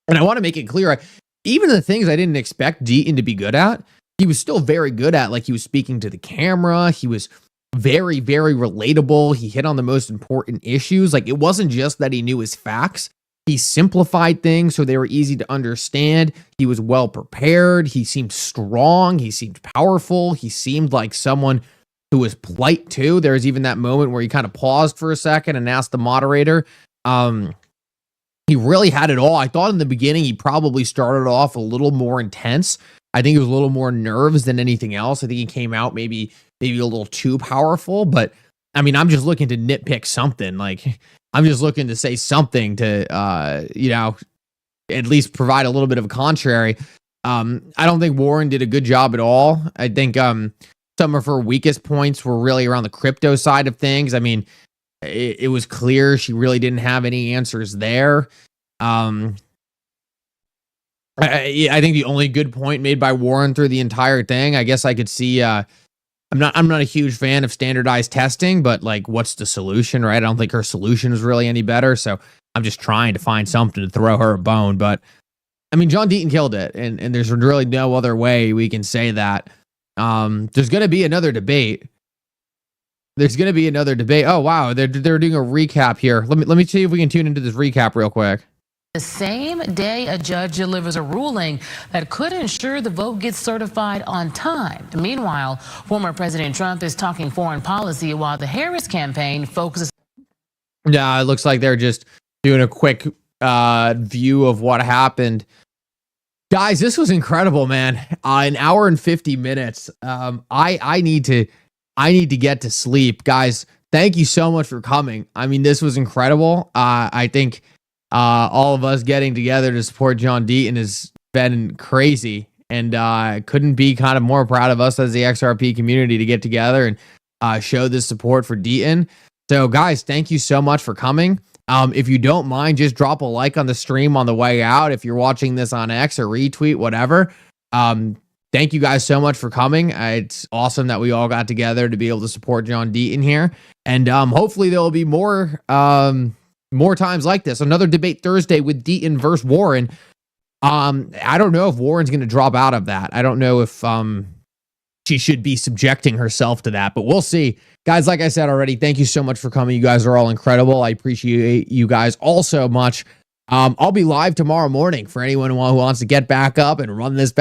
And I want to make it clear, even the things I didn't expect Deaton to be good at, he was still very good at. Like, he was speaking to the camera. He was very, very relatable. He hit on the most important issues. Like, it wasn't just that he knew his facts. He simplified things so they were easy to understand. He was well prepared. He seemed strong. He seemed powerful. He seemed like someone who was polite too. There was even that moment where he kind of paused for a second and asked the moderator. He really had it all. I thought in the beginning he probably started off a little more intense. I think it was a little more nerves than anything else. I think he came out maybe a little too powerful, but I mean, I'm just looking to nitpick something. Like, I'm just looking to say something to, at least provide a little bit of a contrary. I don't think Warren did a good job at all. I think some of her weakest points were really around the crypto side of things. I mean, it was clear she really didn't have any answers there. I think the only good point made by Warren through the entire thing, I guess I could see, I'm not a huge fan of standardized testing, but like, what's the solution, right? I don't think her solution is really any better. So I'm just trying to find something to throw her a bone. But I mean, John Deaton killed it. And there's really no other way we can say that. There's going to be another debate. Oh, wow. They're doing a recap here. Let me see if we can tune into this recap real quick. The same day a judge delivers a ruling that could ensure the vote gets certified on time. Meanwhile, former President Trump is talking foreign policy while the Harris campaign focuses. Yeah, it looks like they're just doing a quick view of what happened. Guys, this was incredible, man. An hour and 50 minutes. I need to get to sleep. Guys, thank you so much for coming. I mean, this was incredible. I think all of us getting together to support John Deaton has been crazy, and couldn't be kind of more proud of us as the XRP community to get together and show this support for Deaton. So guys, thank you so much for coming. If you don't mind, just drop a like on the stream on the way out. If you're watching this on X or retweet, whatever. thank you guys so much for coming. It's awesome that we all got together to be able to support John Deaton here. And hopefully there will be more times like this. Another debate Thursday with Deaton versus Warren. I don't know if Warren's going to drop out of that. I don't know if she should be subjecting herself to that, but we'll see. Guys, like I said already, thank you so much for coming. You guys are all incredible. I appreciate you guys all so much. I'll be live tomorrow morning for anyone who wants to get back up and run this back.